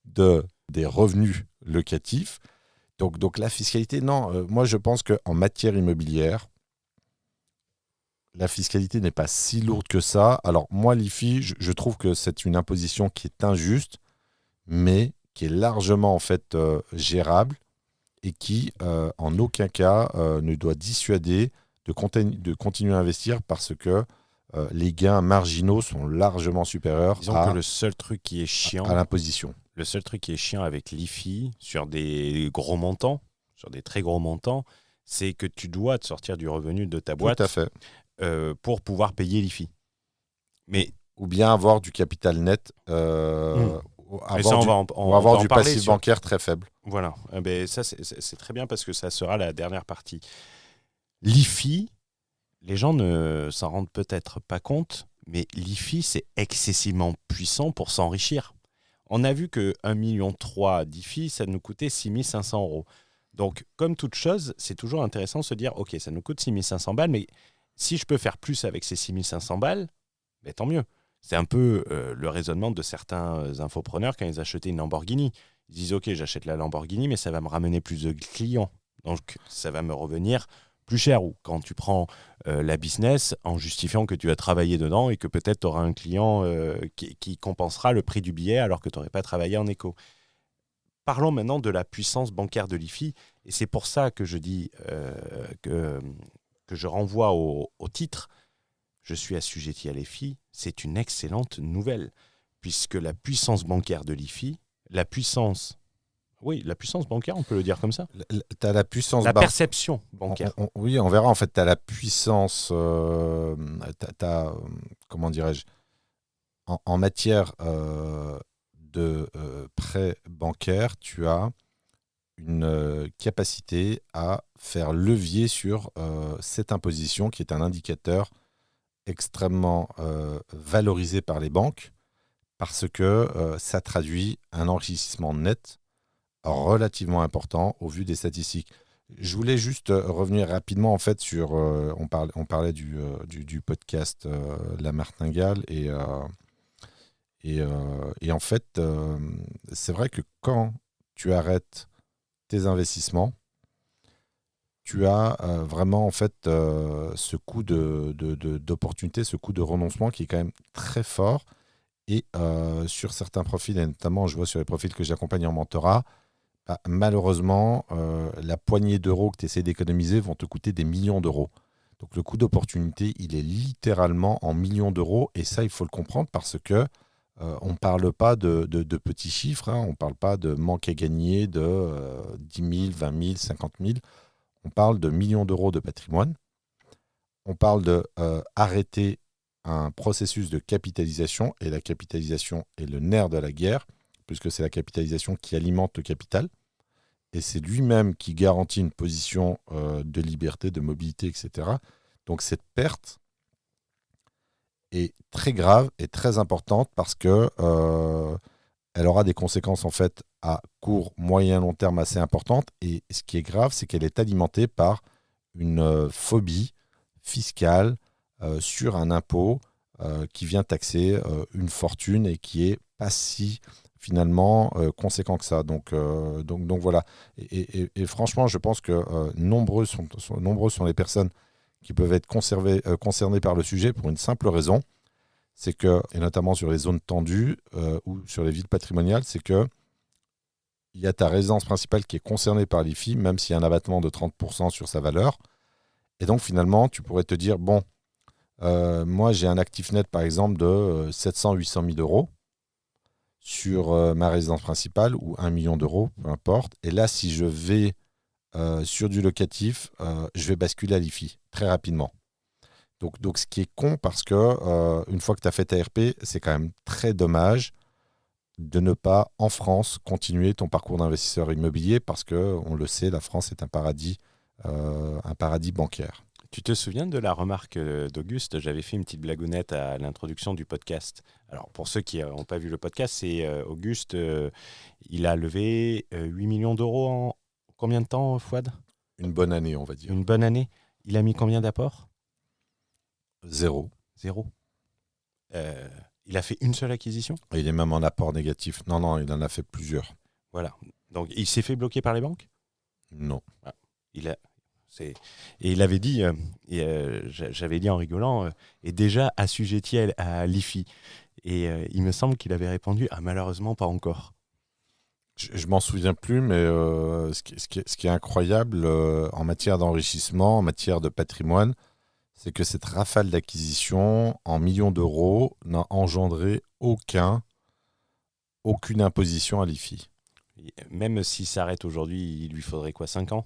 des revenus locatifs. Donc la fiscalité, non. Moi, je pense qu'en matière immobilière, la fiscalité n'est pas si lourde que ça. Alors, moi, l'IFI, je trouve que c'est une imposition qui est injuste, mais qui est largement, en fait, gérable et qui, en aucun cas, ne doit dissuader de continuer à investir parce que les gains marginaux sont largement supérieurs que le seul truc qui est chiant, à l'imposition. Le seul truc qui est chiant avec l'IFI, sur des gros montants, sur des très gros montants, c'est que tu dois te sortir du revenu de ta boîte. Tout à fait. Pour pouvoir payer l'IFI. Ou bien avoir du capital net, avoir du passif bancaire très faible. Voilà, ça c'est très bien parce que ça sera la dernière partie. L'IFI, les gens ne s'en rendent peut-être pas compte, mais l'IFI c'est excessivement puissant pour s'enrichir. On a vu que 1,3 million d'IFI, ça nous coûtait 6 500 euros. Donc, comme toute chose, c'est toujours intéressant de se dire, ok, ça nous coûte 6 500 balles, mais si je peux faire plus avec ces 6 500 balles, ben, tant mieux. C'est un peu le raisonnement de certains infopreneurs quand ils achetaient une Lamborghini. Ils disent, ok, j'achète la Lamborghini, mais ça va me ramener plus de clients. Donc, ça va me revenir plus cher. Ou quand tu prends la business en justifiant que tu as travaillé dedans et que peut-être tu auras un client qui compensera le prix du billet alors que tu n'aurais pas travaillé en éco. Parlons maintenant de la puissance bancaire de l'IFI. Et c'est pour ça que je dis que je renvoie au titre. Je suis assujetti à l'IFI. C'est une excellente nouvelle, puisque la puissance bancaire de l'IFI, la puissance bancaire, on peut le dire comme ça. Tu as la puissance... La perception bancaire. Oui, on verra. En fait, tu as la puissance... comment dirais-je, en matière de prêt bancaire, tu as une capacité à faire levier sur cette imposition qui est un indicateur extrêmement valorisé par les banques parce que ça traduit un enrichissement net relativement important au vu des statistiques. Je voulais juste revenir rapidement en fait sur on parlait du podcast La Martingale et en fait c'est vrai que quand tu arrêtes tes investissements, tu as vraiment en fait ce coût d'opportunité, ce coût de renoncement qui est quand même très fort. Et sur certains profils, et notamment je vois sur les profils que j'accompagne en mentorat, malheureusement, la poignée d'euros que tu essaies d'économiser vont te coûter des millions d'euros. Donc le coût d'opportunité, il est littéralement en millions d'euros. Et ça, il faut le comprendre parce que on ne parle pas de petits chiffres, hein, on ne parle pas de manque à gagner de 10 000, 20 000, 50 000. On parle de millions d'euros de patrimoine. On parle de arrêter un processus de capitalisation, et la capitalisation est le nerf de la guerre, puisque c'est la capitalisation qui alimente le capital, et c'est lui-même qui garantit une position de liberté, de mobilité, etc. Donc cette perte est très grave et très importante parce que elle aura des conséquences en fait à court, moyen, long terme assez importantes. Et ce qui est grave, c'est qu'elle est alimentée par une phobie fiscale sur un impôt qui vient taxer une fortune et qui est pas si finalement conséquent que ça. Donc voilà. Et franchement, je pense que nombreuses sont les personnes qui peuvent être concernées par le sujet pour une simple raison, c'est que, et notamment sur les zones tendues ou sur les villes patrimoniales, c'est que il y a ta résidence principale qui est concernée par l'IFI, même s'il y a un abattement de 30% sur sa valeur. Et donc finalement, tu pourrais te dire, bon, moi j'ai un actif net par exemple de 700-800 000 euros sur ma résidence principale ou 1 million d'euros, peu importe. Et là, si je vais sur du locatif, je vais basculer à l'IFI très rapidement. Donc ce qui est con parce que une fois que tu as fait ta RP, c'est quand même très dommage de ne pas, en France, continuer ton parcours d'investisseur immobilier parce que, on le sait, la France est un paradis bancaire. Tu te souviens de la remarque d'Auguste? J'avais fait une petite blagounette à l'introduction du podcast. Alors, pour ceux qui n'ont pas vu le podcast, c'est Auguste, il a levé 8 millions d'euros en combien de temps, Fouad? Une bonne année, on va dire. Une bonne année. Il a mis combien d'apports? 0. Il a fait une seule acquisition? Il est même en apport négatif. Non, il en a fait plusieurs. Voilà. Donc, il s'est fait bloquer par les banques? Non. Ah, et il avait dit, j'avais dit en rigolant, est déjà assujetti à l'IFI. Et il me semble qu'il avait répondu, malheureusement pas encore. Je m'en souviens plus, mais ce qui est incroyable en matière d'enrichissement, en matière de patrimoine, c'est que cette rafale d'acquisition en millions d'euros n'a engendré aucune imposition à l'IFI. Même s'il s'arrête aujourd'hui, il lui faudrait quoi, 5 ans?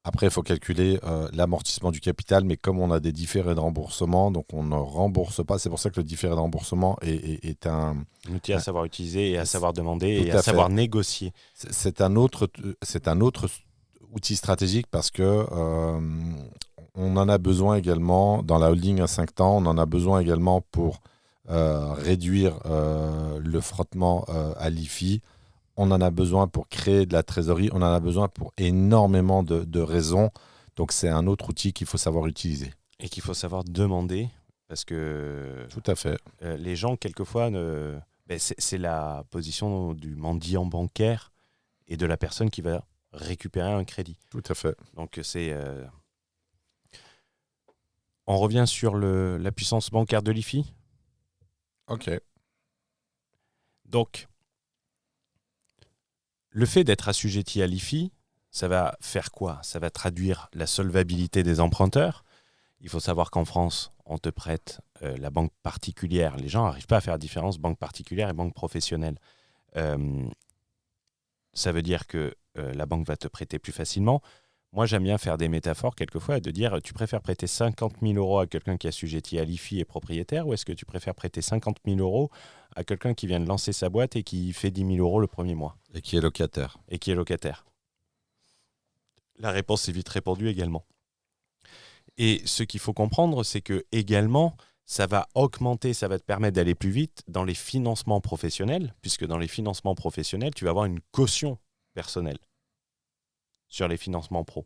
Après, il faut calculer l'amortissement du capital, mais comme on a des différés de remboursement, donc on ne rembourse pas. C'est pour ça que le différé de remboursement est un outil à savoir utiliser et à savoir demander et à à savoir négocier. C'est un autre outil stratégique parce que on en a besoin également dans la holding à 5 temps. On en a besoin également pour réduire le frottement à l'IFI. On en a besoin pour créer de la trésorerie. On en a besoin pour énormément de raisons. Donc, c'est un autre outil qu'il faut savoir utiliser. Et qu'il faut savoir demander parce que tout à fait. Les gens, quelquefois, c'est la position du mendiant bancaire et de la personne qui va récupérer un crédit. Tout à fait. Donc, on revient sur la puissance bancaire de l'IFI. Ok. Donc, le fait d'être assujetti à l'IFI, ça va faire quoi? Ça va traduire la solvabilité des emprunteurs. Il faut savoir qu'en France, on te prête la banque particulière. Les gens n'arrivent pas à faire la différence banque particulière et banque professionnelle. Ça veut dire que la banque va te prêter plus facilement. Moi, j'aime bien faire des métaphores quelquefois de dire tu préfères prêter 50 000 euros à quelqu'un qui est assujetti à l'IFI et propriétaire ou est-ce que tu préfères prêter 50 000 euros à quelqu'un qui vient de lancer sa boîte et qui fait 10 000 euros le premier mois? Et qui est locataire. La réponse est vite répondue également. Et ce qu'il faut comprendre, c'est que également, ça va augmenter, ça va te permettre d'aller plus vite dans les financements professionnels, puisque dans les financements professionnels, tu vas avoir une caution personnelle sur les financements pro.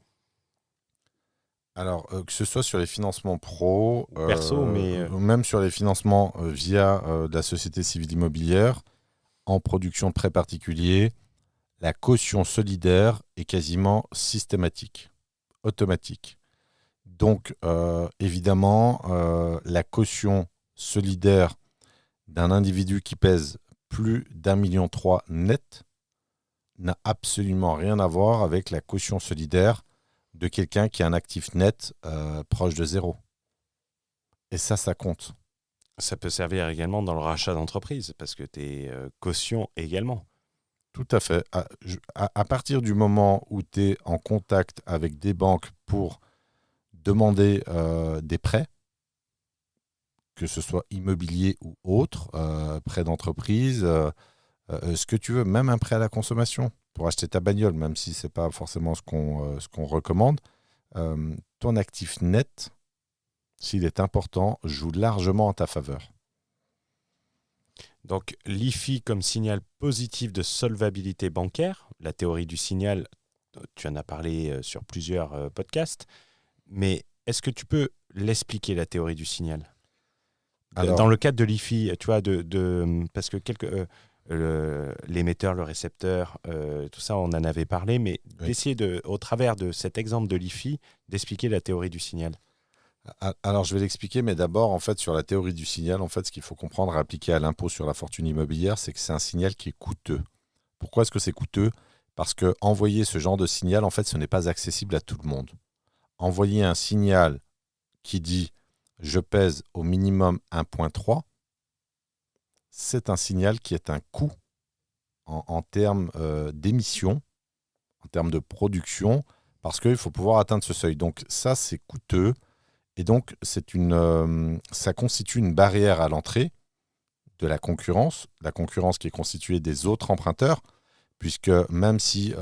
Alors, que ce soit sur les financements pro, Perso, mais même sur les financements via de la société civile immobilière, en production de prêts particuliers, la caution solidaire est quasiment systématique, automatique. Donc, évidemment, la caution solidaire d'un individu qui pèse plus d'1,3 million net n'a absolument rien à voir avec la caution solidaire de quelqu'un qui a un actif net proche de zéro. Et ça compte. ça peut servir également dans le rachat d'entreprise, parce que tu es caution également. Tout à fait. À partir du moment où tu es en contact avec des banques pour demander des prêts, que ce soit immobilier ou autre, prêt d'entreprise, ce que tu veux, même un prêt à la consommation pour acheter ta bagnole, même si ce n'est pas forcément ce qu'on recommande, ton actif net, s'il est important, joue largement en ta faveur. Donc l'IFI comme signal positif de solvabilité bancaire, la théorie du signal, tu en as parlé sur plusieurs podcasts, mais est-ce que tu peux l'expliquer, la théorie du signal ? Alors, dans le cadre de l'IFI, tu vois, parce que l'émetteur, le récepteur, tout ça, on en avait parlé, mais oui. d'essayer, au travers de cet exemple de l'IFI, d'expliquer la théorie du signal. Alors, je vais l'expliquer, mais d'abord, en fait, sur la théorie du signal, en fait, ce qu'il faut comprendre, appliqué à l'impôt sur la fortune immobilière, c'est que c'est un signal qui est coûteux. Pourquoi est-ce que c'est coûteux ? Parce que envoyer ce genre de signal, en fait, ce n'est pas accessible à tout le monde. Envoyer un signal qui dit « je pèse au minimum 1,3 », c'est un signal qui est un coût en termes d'émissions, en termes de production, parce qu'il faut pouvoir atteindre ce seuil. Donc ça, c'est coûteux. Et donc, ça constitue une barrière à l'entrée de la concurrence qui est constituée des autres emprunteurs, puisque même si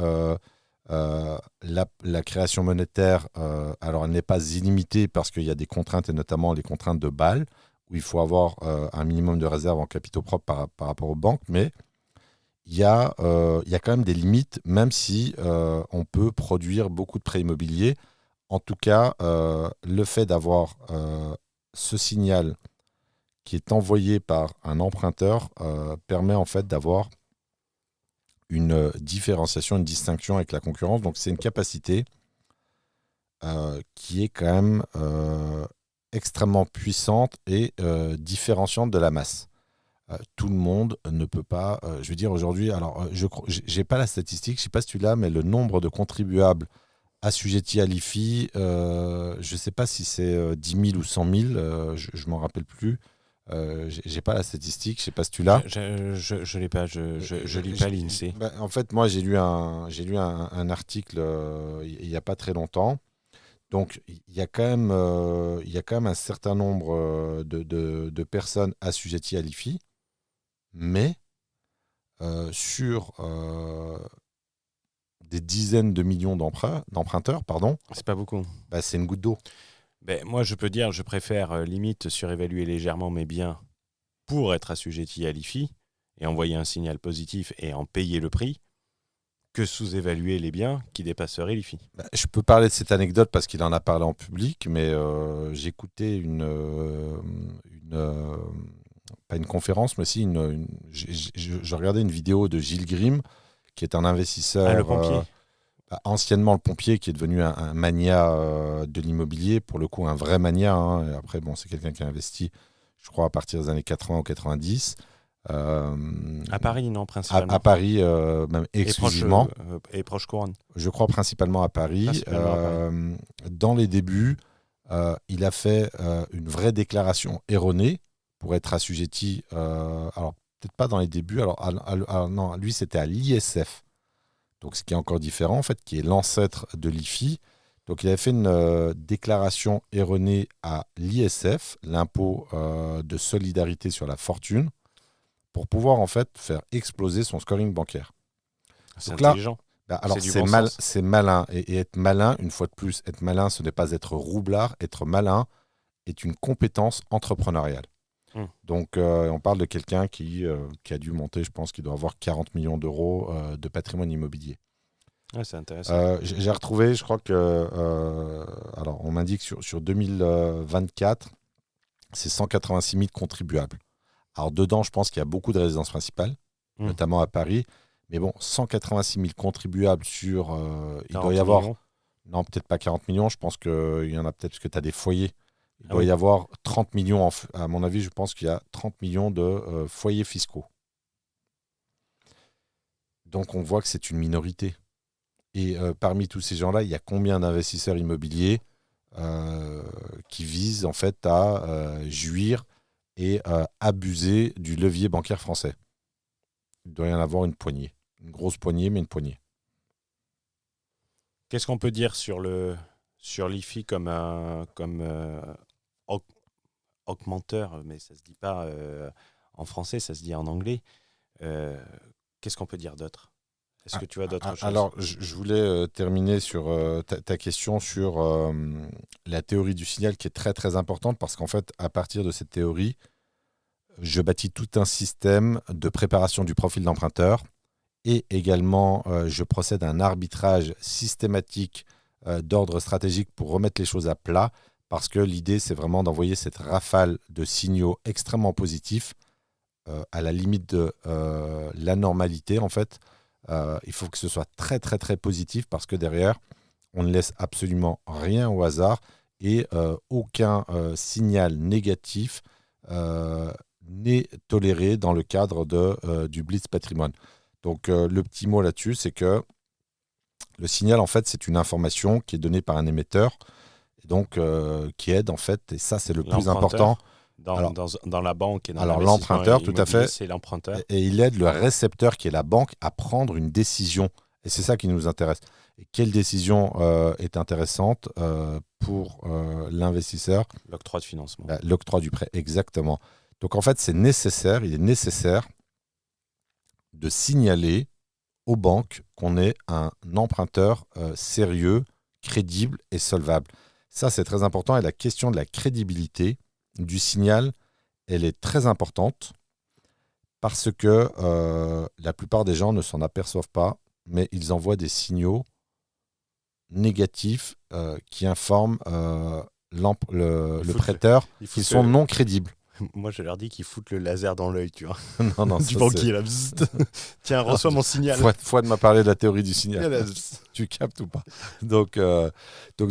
la création monétaire, alors elle n'est pas illimitée parce qu'il y a des contraintes, et notamment les contraintes de Bâle, où il faut avoir un minimum de réserve en capitaux propres par rapport aux banques, mais il y a quand même des limites, même si on peut produire beaucoup de prêts immobiliers. En tout cas, le fait d'avoir ce signal qui est envoyé par un emprunteur permet en fait d'avoir une différenciation, une distinction avec la concurrence. Donc c'est une capacité qui est quand même extrêmement puissante et différenciante de la masse. Tout le monde ne peut pas, je veux dire aujourd'hui, alors je n'ai pas la statistique, je ne sais pas si tu l'as, mais le nombre de contribuables assujettis à l'IFI, je ne sais pas si c'est 10 000 ou 100 000, je ne m'en rappelle plus. J'ai pas la statistique, je sais pas si tu l'as. Je l'ai pas, je lis pas l'INSEE. En fait, moi j'ai lu un article il y a pas très longtemps. Donc il y a quand même un certain nombre de personnes assujetties à l'IFI, mais sur des dizaines de millions d'emprunteurs, pardon, C'est pas beaucoup. C'est une goutte d'eau. Ben, moi, je peux dire, je préfère limite surévaluer légèrement mes biens pour être assujetti à l'IFI et envoyer un signal positif et en payer le prix, que sous-évaluer les biens qui dépasseraient l'IFI. Je peux parler de cette anecdote parce qu'il en a parlé en public, mais j'écoutais pas une conférence, mais si je regardais une vidéo de Gilles Grimm, qui est un investisseur, le pompier. Anciennement le pompier, qui est devenu un mania de l'immobilier, pour le coup un vrai mania. Et après, c'est quelqu'un qui a investi, je crois, à partir des années 80 ou 90. À Paris, non, principalement. À Paris, même exclusivement. Et proche couronne. Je crois principalement à Paris. Dans les débuts, il a fait une vraie déclaration erronée pour être assujetti. Alors, peut-être pas dans les débuts. Non, lui, c'était à l'ISF. Donc, ce qui est encore différent, en fait, qui est l'ancêtre de l'IFI. Donc, il avait fait une déclaration erronée à l'ISF, l'impôt de solidarité sur la fortune, pour pouvoir en fait faire exploser son scoring bancaire. C'est donc intelligent. Alors c'est malin. Et être malin, une fois de plus, être malin, ce n'est pas être roublard. Être malin, est une compétence entrepreneuriale. Donc, on parle de quelqu'un qui a dû monter, je pense qu'il doit avoir 40 millions d'euros de patrimoine immobilier. Ouais, c'est intéressant. J'ai retrouvé, je crois que... alors, on m'indique sur 2024, c'est 186 000 contribuables. Alors, dedans, je pense qu'il y a beaucoup de résidences principales, notamment à Paris. Mais bon, 186 000 contribuables sur... il doit y avoir... Millions. Non, peut-être pas 40 millions. Je pense qu'il y en a peut-être parce que tu as des foyers. Il doit y avoir 30 millions. À mon avis, je pense qu'il y a 30 millions de foyers fiscaux. Donc, on voit que c'est une minorité. Et parmi tous ces gens-là, il y a combien d'investisseurs immobiliers qui visent en fait à jouir et abuser du levier bancaire français? Il doit y en avoir une poignée. Une grosse poignée, mais une poignée. Qu'est-ce qu'on peut dire sur l'IFI comme augmenteur, mais ça ne se dit pas en français, ça se dit en anglais. Qu'est-ce qu'on peut dire d'autre? Est-ce que tu as d'autres choses? Alors, je voulais terminer sur ta question sur la théorie du signal qui est très très importante parce qu'en fait, à partir de cette théorie, je bâtis tout un système de préparation du profil d'emprunteur et également je procède à un arbitrage systématique d'ordre stratégique pour remettre les choses à plat parce que l'idée, c'est vraiment d'envoyer cette rafale de signaux extrêmement positifs à la limite de l'anormalité en fait. Il faut que ce soit très très très positif parce que derrière, on ne laisse absolument rien au hasard et aucun signal négatif n'est toléré dans le cadre du Blitz Patrimoine. Donc le petit mot là-dessus, c'est que le signal, en fait, c'est une information qui est donnée par un émetteur et donc qui aide en fait, et ça c'est le plus important. Dans la banque et dans alors l'emprunteur, tout à fait, c'est l'emprunteur. Et il aide le récepteur qui est la banque à prendre une décision. Et c'est ça qui nous intéresse. Et quelle décision est intéressante pour l'investisseur? L'octroi de financement. L'octroi du prêt, exactement. Donc en fait, il est nécessaire de signaler aux banques qu'on est un emprunteur sérieux, crédible et solvable. Ça, c'est très important. Et la question de la crédibilité du signal, elle est très importante parce que la plupart des gens ne s'en aperçoivent pas, mais ils envoient des signaux négatifs qui informent le prêteur qu'ils sont non crédibles. Moi, je leur dis qu'ils foutent le laser dans l'œil, tu vois. Non, du banquier, là. Tiens, reçois mon signal. Fouad m'a parlé de la théorie du signal. Tu captes ou pas? Donc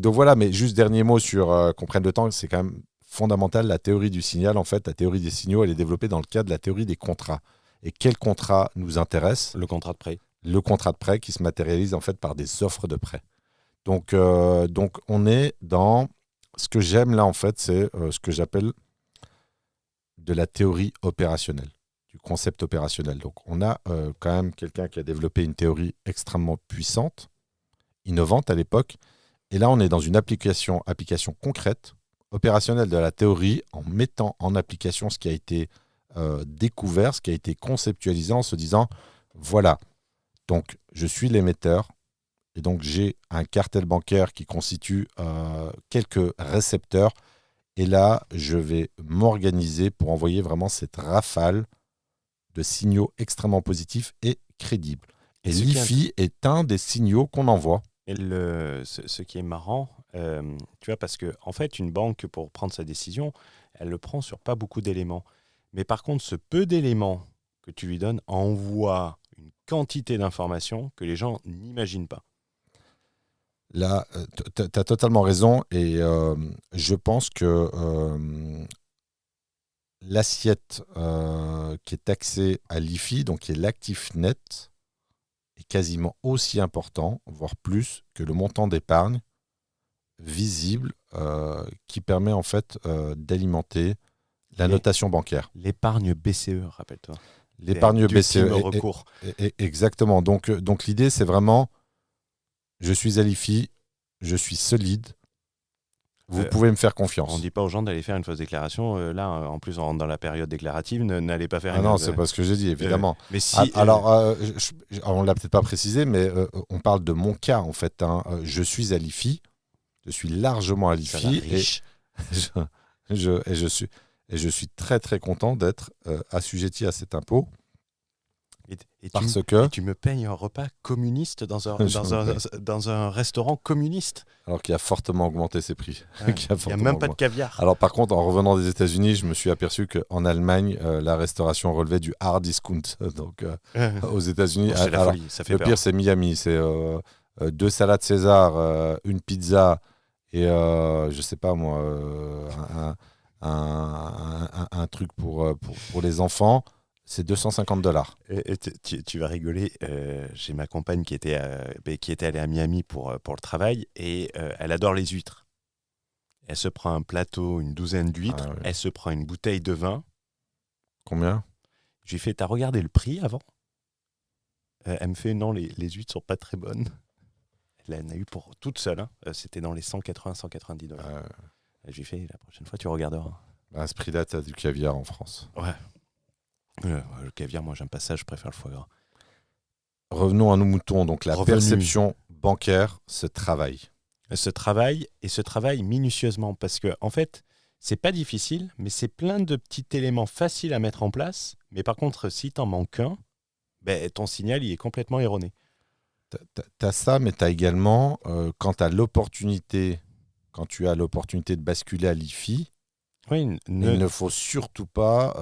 voilà, mais juste dernier mot sur qu'on prenne le temps, c'est quand même fondamental. La théorie du signal, en fait, la théorie des signaux, elle est développée dans le cadre de la théorie des contrats. Et quel contrat nous intéresse? Le contrat de prêt. Le contrat de prêt qui se matérialise en fait par des offres de prêt. Donc on est dans ce que j'aime là en fait, c'est ce que j'appelle de la théorie opérationnelle, du concept opérationnel. Donc on a quand même quelqu'un qui a développé une théorie extrêmement puissante, innovante à l'époque. Et là on est dans une application concrète, opérationnelle de la théorie, en mettant en application ce qui a été découvert, ce qui a été conceptualisé en se disant, voilà, donc je suis l'émetteur, et donc j'ai un cartel bancaire qui constitue quelques récepteurs, et là je vais m'organiser pour envoyer vraiment cette rafale de signaux extrêmement positifs et crédibles. Et l'IFI est un des signaux qu'on envoie. Et ce qui est marrant, tu vois, parce que en fait, une banque, pour prendre sa décision, elle le prend sur pas beaucoup d'éléments. Mais par contre, ce peu d'éléments que tu lui donnes envoie une quantité d'informations que les gens n'imaginent pas. Là, tu as totalement raison. Et je pense que l'assiette qui est taxée à l'IFI, donc qui est l'actif net, est quasiment aussi important, voire plus, que le montant d'épargne visible qui permet en fait d'alimenter la notation bancaire. L'épargne BCE, rappelle-toi. L'épargne BCE. Recours. Exactement. Donc l'idée, c'est vraiment, je suis à l'IFI, je suis solide, vous pouvez me faire confiance. On ne dit pas aux gens d'aller faire une fausse déclaration. Là, en plus, on rentre dans la période déclarative, n'allez pas faire non, c'est pas ce que j'ai dit, évidemment. Mais si, alors, on ne l'a peut-être pas précisé, mais on parle de mon cas, en fait. Je suis à l'IFI, je suis largement à l'IFI. Je suis très très content d'être assujetti à cet impôt parce que tu me payes un repas communiste dans un, Je me paye. dans un restaurant communiste. alors qu'il a fortement augmenté ses prix. Ouais. Qui a Il n'y a fortement même pas de augmenté. caviar. Alors par contre, en revenant des États-Unis, je me suis aperçu qu'en Allemagne, la restauration relevait du hard discount. Donc aux États-Unis, Bon, c'est la alors folie, ça fait le peur. pire c'est Miami, c'est 2 salades César, une pizza et je sais pas moi, un truc pour les enfants, c'est $250. Et tu vas rigoler. J'ai ma compagne qui était allée à Miami pour le travail et elle adore les huîtres. Elle se prend un plateau, une douzaine d'huîtres, Ah oui. elle se prend une bouteille de vin. Combien? Je lui fais, t'as regardé le prix avant? Elle me fait, non, les huîtres sont pas très bonnes. Elle en a eu pour toute seule. Hein. C'était dans les 180-190 $. Je lui fais, la prochaine fois, tu regarderas. À ce prix-là, tu as du caviar en France. Ouais. Le caviar, moi, j'aime pas ça, je préfère le foie gras. Revenons à nos moutons. Donc la Revenu. perception bancaire se travaille. Se travaille minutieusement parce que, en fait, c'est pas difficile, mais c'est plein de petits éléments faciles à mettre en place. Mais par contre, si t'en manques un, ben, ton signal, il est complètement erroné. Tu as ça, mais tu as également, quand tu as l'opportunité de basculer à l'IFI, Oui, il ne faut surtout pas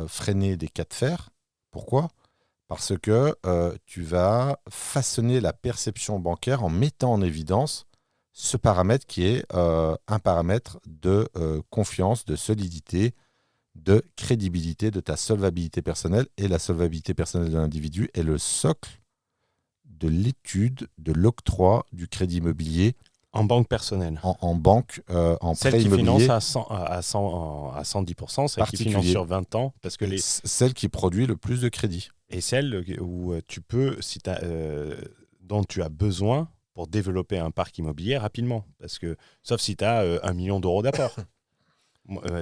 freiner des cas de fer. Pourquoi? Parce que tu vas façonner la perception bancaire en mettant en évidence ce paramètre qui est un paramètre de confiance, de solidité, de crédibilité de ta solvabilité personnelle. Et la solvabilité personnelle de l'individu est le socle de l'étude de l'octroi du crédit immobilier en banque personnelle. en banque, en Celle prêt qui immobilier. finance à 110%, celle qui finance Particulier. sur 20 ans, parce que Celle qui produit le plus de crédit. et celle où tu peux, dont tu as besoin pour développer un parc immobilier rapidement. Parce que, sauf si tu as 1 million d'euros d'apport.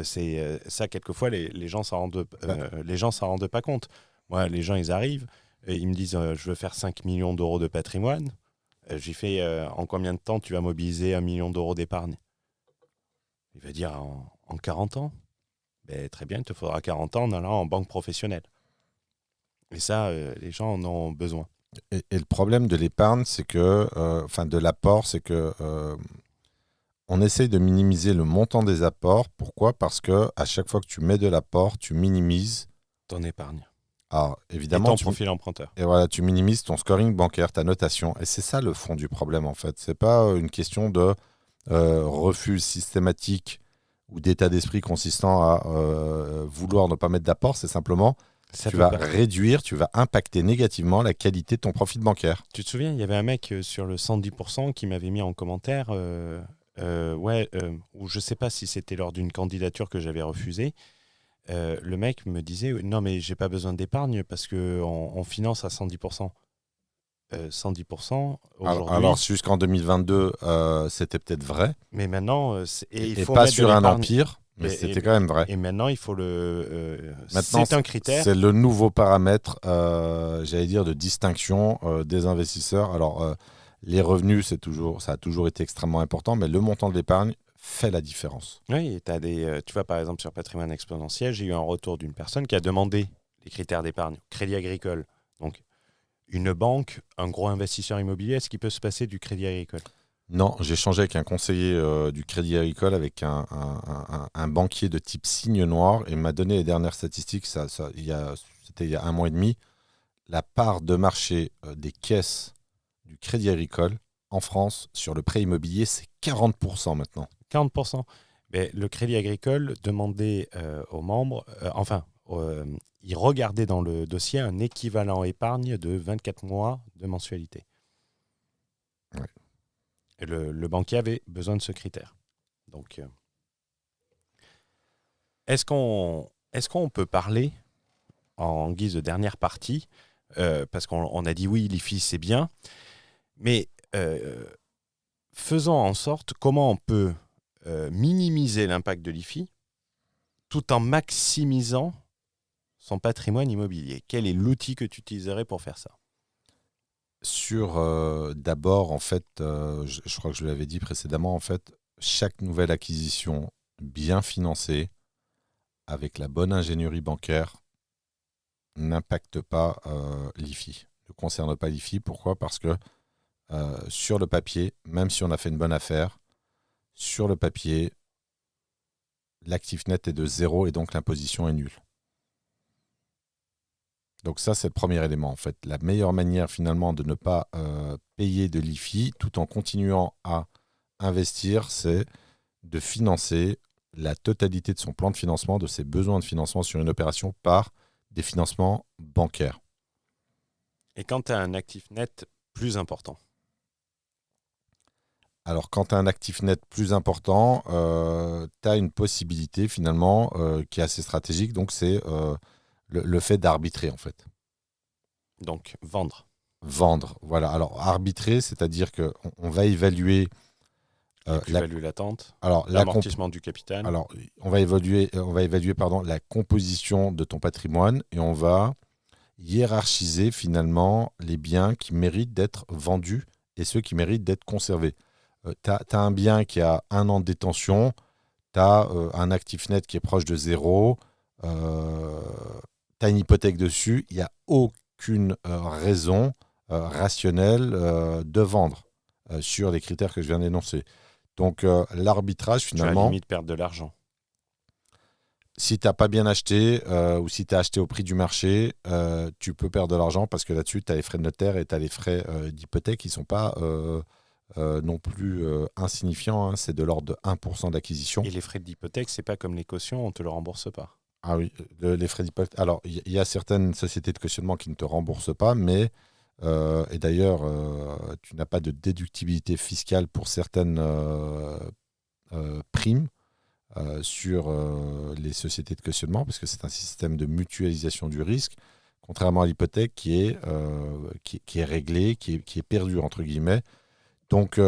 C'est ça, quelquefois, les gens s'en rendent pas compte. Moi, les gens, ils arrivent, et ils me disent je veux faire 5 millions d'euros de patrimoine. J'ai fait en combien de temps tu vas mobiliser 1 million d'euros d'épargne? Il va dire en 40 ans. Ben, très bien, il te faudra 40 ans en allant en banque professionnelle. Et ça, les gens en ont besoin. Et le problème de l'épargne, c'est que, de l'apport, c'est que on essaye de minimiser le montant des apports. Pourquoi? Parce que à chaque fois que tu mets de l'apport, tu minimises. Ton épargne. Alors, Et évidemment, ton profil emprunteur. et voilà, tu minimises ton scoring bancaire, ta notation. Et c'est ça le fond du problème, en fait. C'est pas une question de refus systématique ou d'état d'esprit consistant à vouloir ne pas mettre d'apport. C'est simplement tu vas réduire, tu vas impacter négativement la qualité de ton profil bancaire. Tu te souviens, il y avait un mec sur le 110% qui m'avait mis en commentaire, ou je sais pas si c'était lors d'une candidature que j'avais refusée. Le mec me disait non mais j'ai pas besoin d'épargne parce que on finance à 110%. 110% aujourd'hui. Alors jusqu'en 2022, c'était peut-être vrai. Mais maintenant, il faut pas sur un empire, mais c'était quand même vrai. Et maintenant, il faut maintenant, c'est un critère. C'est le nouveau paramètre, j'allais dire, de distinction des investisseurs. Alors, les revenus, ça a toujours été extrêmement important, mais le montant de l'épargne fait la différence. Oui, tu vois, par exemple, sur Patrimoine Exponentiel, j'ai eu un retour d'une personne qui a demandé les critères d'épargne. Crédit agricole. Donc, une banque, un gros investisseur immobilier, est-ce qu'il peut se passer du crédit agricole? Non, j'ai changé avec un conseiller du Crédit Agricole, avec un banquier de type signe noir, et il m'a donné les dernières statistiques, c'était il y a 1 mois et demi. La part de marché des caisses du Crédit Agricole en France sur le prêt immobilier, c'est 40% maintenant. 40%. Mais le Crédit Agricole demandait aux membres, il regardait dans le dossier un équivalent épargne de 24 mois de mensualité. Ouais. Et le banquier avait besoin de ce critère. Donc, est-ce qu'on peut parler, en guise de dernière partie, parce qu'on a dit oui, l'IFI c'est bien, mais faisons en sorte comment on peut minimiser l'impact de l'IFI tout en maximisant son patrimoine immobilier. Quel est l'outil que tu utiliserais pour faire ça? D'abord, en fait, je crois que je l'avais dit précédemment, en fait, chaque nouvelle acquisition bien financé, avec la bonne ingénierie bancaire, n'impacte pas l'IFI, ne concerne pas l'IFI. Pourquoi ? Parce que sur le papier, même si on a fait une bonne affaire, sur le papier, l'actif net est de 0 et donc l'imposition est nulle. Donc ça, c'est le premier élément. En fait, la meilleure manière finalement de ne pas payer de l'IFI tout en continuant à investir, c'est de financer la totalité de son plan de financement, de ses besoins de financement sur une opération par des financements bancaires. Et quand tu as un actif net plus important? Alors, quand tu as un actif net plus important, tu as une possibilité finalement qui est assez stratégique. Donc, c'est le fait d'arbitrer en fait. Donc, vendre. Vendre, voilà. Alors, arbitrer, c'est-à-dire qu'on va évaluer La plus-value latente, alors, l'amortissement du capital. Alors, on va évaluer la composition de ton patrimoine et on va hiérarchiser finalement les biens qui méritent d'être vendus et ceux qui méritent d'être conservés. Tu as un bien qui a 1 an de détention, tu as un actif net qui est proche de 0, tu as une hypothèque dessus, il n'y a aucune raison rationnelle de vendre sur les critères que je viens d'énoncer. Donc l'arbitrage finalement... Tu as limite perdre de l'argent. Si tu n'as pas bien acheté ou si tu as acheté au prix du marché, tu peux perdre de l'argent parce que là-dessus, tu as les frais de notaire et tu as les frais d'hypothèque qui ne sont pas non plus insignifiants. Hein. C'est de l'ordre de 1% d'acquisition. Et les frais d'hypothèque, c'est pas comme les cautions, on ne te le rembourse pas. Ah oui, les frais d'hypothèque. Alors, il y a certaines sociétés de cautionnement qui ne te remboursent pas, mais, et d'ailleurs, tu n'as pas de déductibilité fiscale pour certaines primes. Sur les sociétés de cautionnement, parce que c'est un système de mutualisation du risque, contrairement à l'hypothèque qui est réglée, qui est perdue, entre guillemets. Donc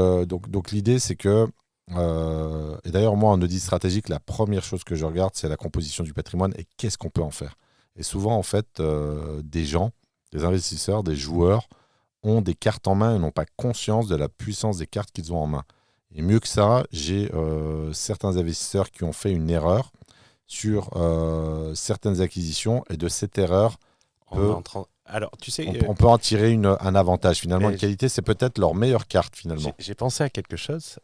l'idée, c'est que, et d'ailleurs, moi, en audit stratégique, la première chose que je regarde, c'est la composition du patrimoine et qu'est-ce qu'on peut en faire. Et souvent, en fait, des investisseurs, des joueurs, ont des cartes en main et n'ont pas conscience de la puissance des cartes qu'ils ont en main. Et mieux que ça, j'ai certains investisseurs qui ont fait une erreur sur certaines acquisitions et de cette erreur, alors, tu sais, on peut en tirer un avantage. Finalement, une qualité, c'est peut-être leur meilleure carte finalement. J'ai pensé à quelque chose.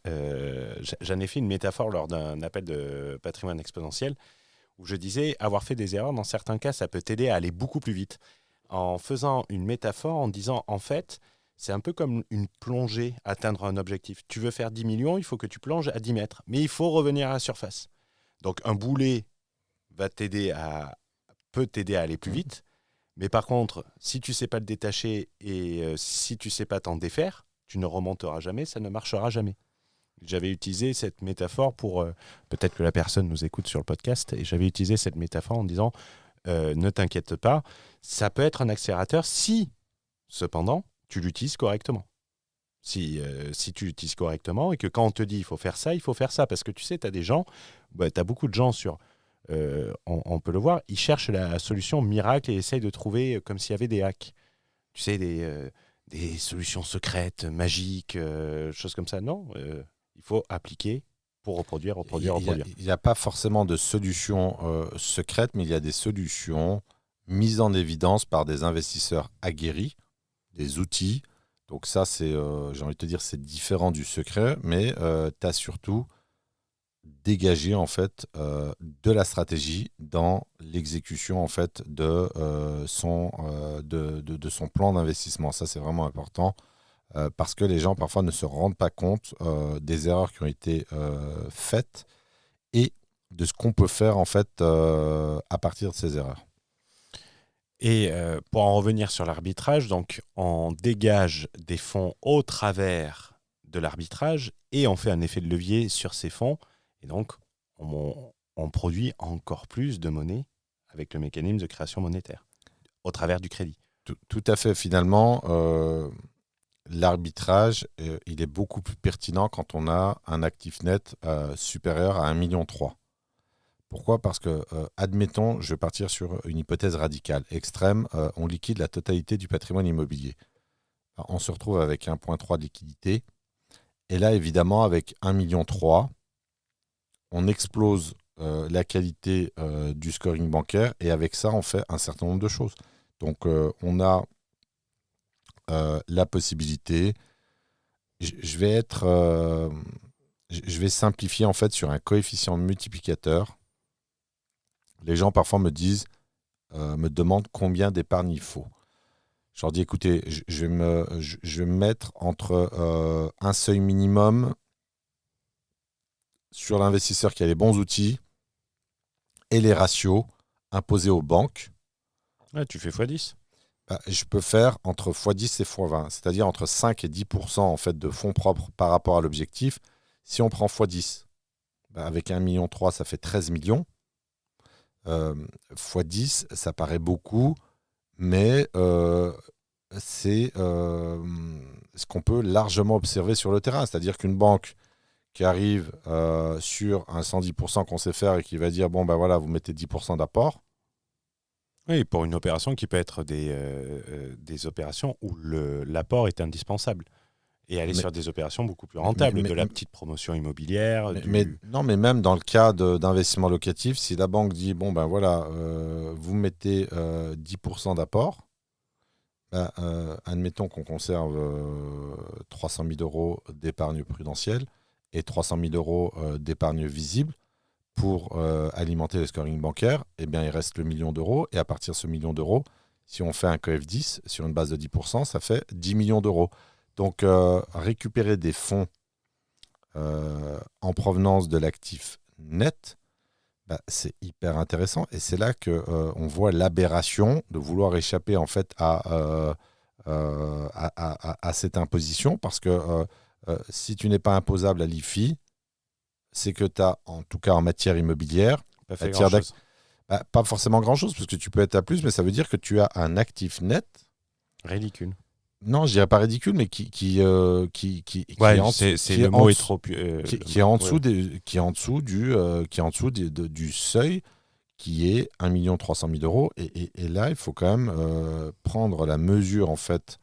J'en ai fait une métaphore lors d'un appel de patrimoine exponentiel où je disais avoir fait des erreurs, dans certains cas, ça peut t'aider à aller beaucoup plus vite. En faisant une métaphore, en disant en fait, c'est un peu comme une plongée, atteindre un objectif. Tu veux faire 10 millions, il faut que tu plonges à 10 mètres, mais il faut revenir à la surface. Donc un boulet peut t'aider à aller plus vite, mais par contre, si tu ne sais pas le détacher et si tu ne sais pas t'en défaire, tu ne remonteras jamais, ça ne marchera jamais. J'avais utilisé cette métaphore pour... peut-être que la personne nous écoute sur le podcast, et j'avais utilisé cette métaphore en disant ne t'inquiète pas, ça peut être un accélérateur si, cependant, tu l'utilises correctement. Si tu l'utilises correctement et que quand on te dit il faut faire ça, parce que tu sais, tu as des gens, tu as beaucoup de gens sur... on peut le voir, ils cherchent la solution miracle et essayent de trouver comme s'il y avait des hacks. Tu sais, des solutions secrètes, magiques, choses comme ça. Non, il faut appliquer pour reproduire. Il n'y a pas forcément de solution secrète, mais il y a des solutions mises en évidence par des investisseurs aguerris, des outils. Donc ça, c'est, j'ai envie de te dire, c'est différent du secret, mais tu as surtout dégagé en fait de la stratégie dans l'exécution en fait de son plan d'investissement. Ça, c'est vraiment important. Parce que les gens parfois ne se rendent pas compte des erreurs qui ont été faites et de ce qu'on peut faire en fait à partir de ces erreurs. Et pour en revenir sur l'arbitrage, donc on dégage des fonds au travers de l'arbitrage et on fait un effet de levier sur ces fonds et donc on produit encore plus de monnaie avec le mécanisme de création monétaire au travers du crédit. Tout à fait. Finalement, l'arbitrage, il est beaucoup plus pertinent quand on a un actif net supérieur à 1,3 million. Pourquoi ? Parce que, admettons, je vais partir sur une hypothèse radicale, extrême, on liquide la totalité du patrimoine immobilier. Alors, on se retrouve avec 1,3 de liquidité. Et là, évidemment, avec 1,3 million, on explose la qualité du scoring bancaire et avec ça, on fait un certain nombre de choses. Donc, on a la possibilité. Je vais je vais simplifier en fait sur un coefficient multiplicateur. Les gens parfois me demandent combien d'épargne il faut. Je leur dis, écoutez, je vais me mettre entre un seuil minimum sur l'investisseur qui a les bons outils et les ratios imposés aux banques. Ouais, tu fais x10. Je peux faire entre x10 et x20, c'est-à-dire entre 5 et 10% en fait, de fonds propres par rapport à l'objectif. Si on prend x10, avec 1,3 million, ça fait 13 millions. x10, ça paraît beaucoup, mais c'est ce qu'on peut largement observer sur le terrain. C'est-à-dire qu'une banque qui arrive sur un 110% qu'on sait faire et qui va dire, bon, ben voilà, vous mettez 10% d'apport. Oui, pour une opération qui peut être des opérations où l'apport est indispensable. Et aller sur des opérations beaucoup plus rentables, de la petite promotion immobilière. Non, mais même dans le cas d'investissement locatif, si la banque dit, bon, ben voilà, vous mettez 10% d'apport, admettons qu'on conserve 300 000 euros d'épargne prudentielle et 300 000 euros d'épargne visible pour alimenter le scoring bancaire, eh bien, il reste le million d'euros. Et à partir de ce million d'euros, si on fait un coef 10 sur une base de 10%, ça fait 10 millions d'euros. Donc, récupérer des fonds en provenance de l'actif net, c'est hyper intéressant. Et c'est là qu'on voit l'aberration de vouloir échapper en fait à cette imposition. Parce que si tu n'es pas imposable à l'IFI, c'est que tu as, en tout cas en matière immobilière, pas forcément grand-chose, parce que tu peux être à plus, mais ça veut dire que tu as un actif net. Ridicule. Non, je dirais pas ridicule, mais qui est en dessous du seuil qui est 1 300 000 euros. Et là, il faut quand même prendre la mesure en fait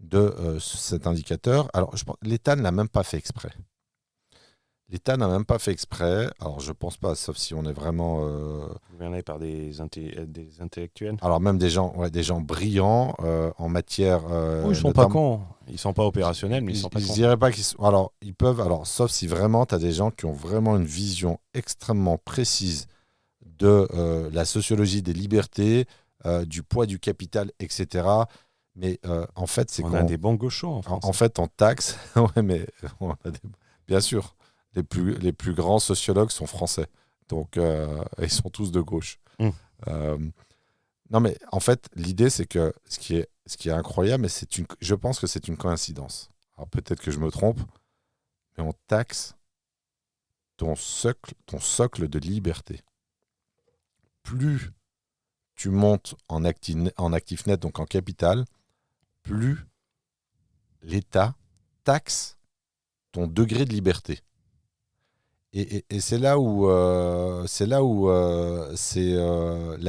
de cet indicateur. Alors, je pense, l'État ne l'a même pas fait exprès. L'État n'a même pas fait exprès. Alors, je pense pas, sauf si on est vraiment gouverné par des intellectuels. Alors, même des gens brillants en matière. Ils sont pas cons. Ils sont pas opérationnels, mais ils sont pas cons. Je dirais pas qu'ils sont. Alors, ils peuvent. Alors, sauf si vraiment tu as des gens qui ont vraiment une vision extrêmement précise de la sociologie des libertés, du poids du capital, etc. Mais en fait, c'est on a des bons gauchos en France. En fait, on taxe. Ouais, mais bien sûr. Les plus grands sociologues sont français. Donc, ils sont tous de gauche. Non, mais en fait, l'idée, c'est que ce qui est incroyable, mais je pense que c'est une coïncidence. Alors, peut-être que je me trompe, mais on taxe ton socle de liberté. Plus tu montes en actif net, donc en capital, plus l'État taxe ton degré de liberté. Et c'est là où, la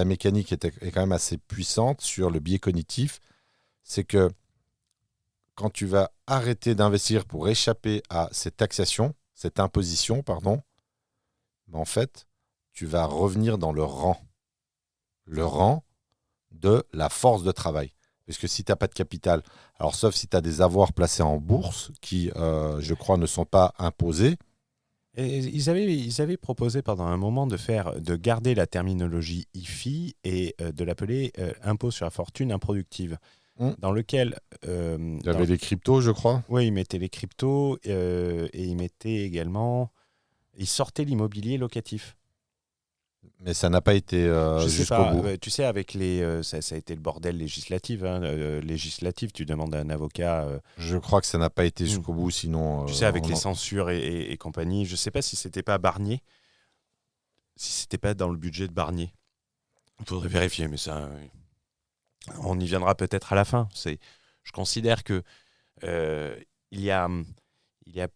mécanique est quand même assez puissante sur le biais cognitif. C'est que quand tu vas arrêter d'investir pour échapper à cette imposition, en fait, tu vas revenir dans le rang de la force de travail. Puisque si tu n'as pas de capital, alors sauf si tu as des avoirs placés en bourse qui, je crois, ne sont pas imposés. Et ils avaient proposé pendant un moment de garder la terminologie IFI et de l'appeler impôt sur la fortune improductive, dans lequel... il y avait les cryptos, je crois. Oui, ils mettaient les cryptos et ils mettaient également... Ils sortaient l'immobilier locatif. Mais ça n'a pas été jusqu'au bout. Tu sais, avec ça a été le bordel législatif. Législatif, tu demandes à un avocat. Je crois que ça n'a pas été jusqu'au bout, sinon. Tu sais, avec les censures et compagnie. Je ne sais pas si c'était pas Barnier, si c'était pas dans le budget de Barnier. Il faudrait vérifier, mais ça, on y viendra peut-être à la fin. Je considère que il y a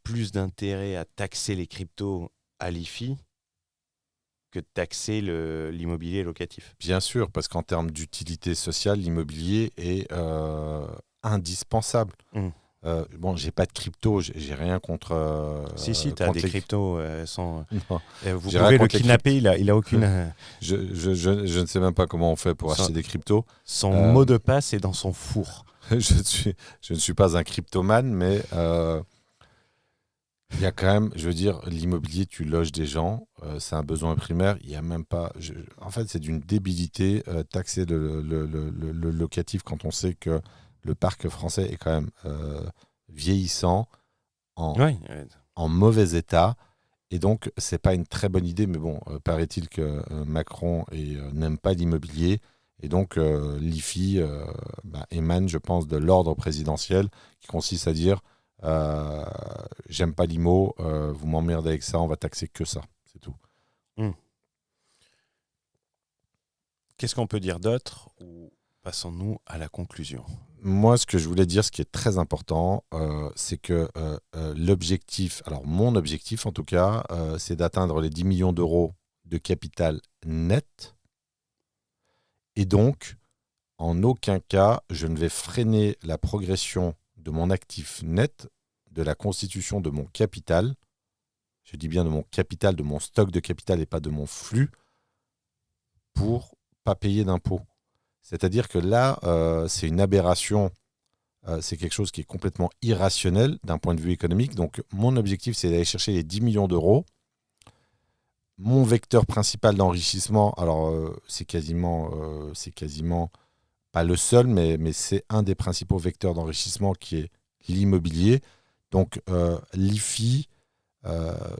plus d'intérêt à taxer les cryptos à l'IFI que de taxer l'immobilier locatif. Bien sûr, parce qu'en termes d'utilité sociale, l'immobilier est indispensable. Bon, j'ai pas de crypto, j'ai rien contre. Si, tu as contre des les... cryptos. Non, Vous j'ai rien pouvez le contre les kidnapper, il a aucune. je ne sais même pas comment on fait pour son, acheter des cryptos. son Euh, mot de passe est dans son four. je ne suis pas un cryptomane, mais il y a quand même, je veux dire, l'immobilier, tu loges des gens, c'est un besoin primaire. Il y a même pas. En fait, c'est d'une débilité taxer le locatif quand on sait que le parc français est quand même vieillissant, en, Oui, en mauvais état. Et donc, c'est pas une très bonne idée, mais bon, paraît-il que Macron n'aime pas l'immobilier. Et donc, l'IFI émane, je pense, de l'ordre présidentiel qui consiste à dire j'aime pas l'IMO, vous m'emmerdez avec ça, on va taxer que ça. C'est tout. Qu'est-ce qu'on peut dire d'autre ou passons-nous à la conclusion? Moi, ce que je voulais dire, ce qui est très important, c'est que l'objectif, alors mon objectif en tout cas, c'est d'atteindre les 10 millions d'euros de capital net. Et donc, en aucun cas, je ne vais freiner la progression de mon actif net, de la constitution de mon capital. Je dis bien de mon capital, de mon stock de capital et pas de mon flux, pour pas payer d'impôts. C'est-à-dire que là, c'est une aberration, c'est quelque chose qui est complètement irrationnel d'un point de vue économique. Donc, mon objectif, c'est d'aller chercher les 10 millions d'euros. Mon vecteur principal d'enrichissement, alors c'est quasiment pas le seul, mais c'est un des principaux vecteurs d'enrichissement qui est l'immobilier. Donc, l'IFI,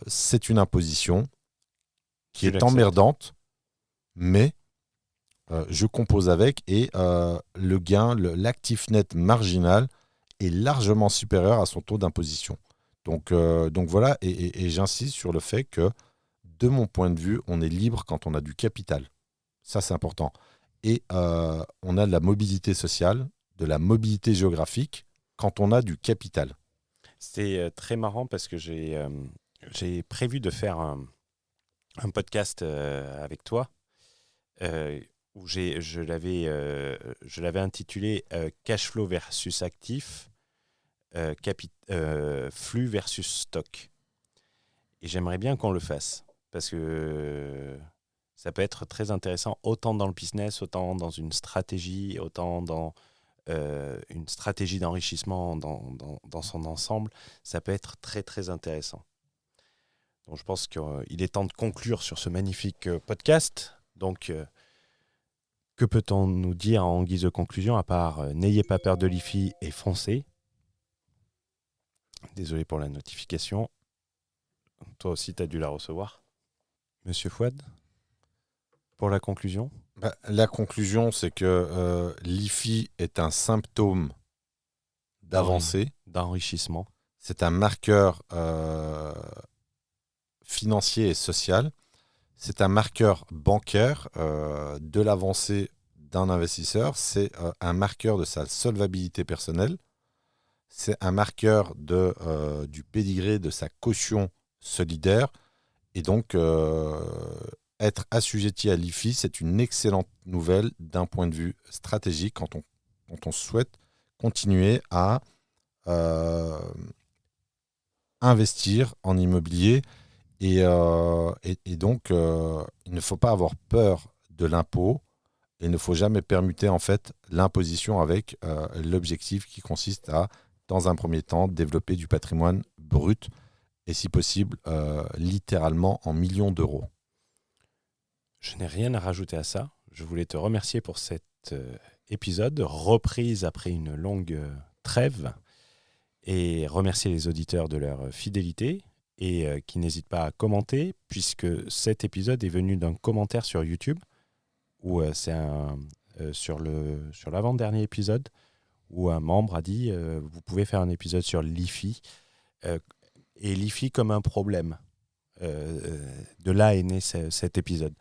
c'est une imposition qui Je est l'accepte. emmerdante, mais je compose avec et le gain, l'actif net marginal est largement supérieur à son taux d'imposition. Donc voilà, et j'insiste sur le fait que, de mon point de vue, on est libre quand on a du capital. Ça, c'est important. Et on a de la mobilité sociale, de la mobilité géographique quand on a du capital. C'est très marrant parce que j'ai prévu de faire un podcast avec toi où je l'avais intitulé Cash flow versus actif, flux versus stock. Et j'aimerais bien qu'on le fasse parce que ça peut être très intéressant autant dans le business, autant dans une stratégie, autant dans une stratégie d'enrichissement dans son ensemble. Ça peut être très très intéressant. Donc je pense qu'il est temps de conclure sur ce magnifique podcast. Donc que peut-on nous dire en guise de conclusion à part n'ayez pas peur de l'IFI et foncez. Désolé pour la notification. Toi aussi, tu as dû la recevoir. Monsieur Fouad, pour la conclusion? La conclusion, c'est que l'IFI est un symptôme d'avancée. D'enrichissement. C'est un marqueur financier et social. C'est un marqueur bancaire de l'avancée d'un investisseur. C'est un marqueur de sa solvabilité personnelle. C'est un marqueur du pédigré de sa caution solidaire. Et donc, être assujetti à l'IFI, c'est une excellente nouvelle d'un point de vue stratégique quand on souhaite continuer à investir en immobilier. Et donc, il ne faut pas avoir peur de l'impôt. Et il ne faut jamais permuter en fait l'imposition avec l'objectif qui consiste à, dans un premier temps, développer du patrimoine brut et si possible, littéralement en millions d'euros. Je n'ai rien à rajouter à ça. Je voulais te remercier pour cet épisode, reprise après une longue trêve, et remercier les auditeurs de leur fidélité et qui n'hésitent pas à commenter, puisque cet épisode est venu d'un commentaire sur YouTube, où c'est sur l'avant-dernier épisode, où un membre a dit vous pouvez faire un épisode sur l'IFI, et l'IFI comme un problème. De là est né cet épisode.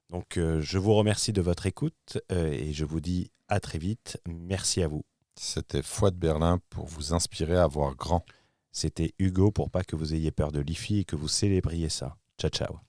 Donc je vous remercie de votre écoute et je vous dis à très vite. Merci à vous. C'était Fouad Berlin pour vous inspirer à voir grand. C'était Hugo pour pas que vous ayez peur de l'IFI et que vous célébriez ça. Ciao, ciao.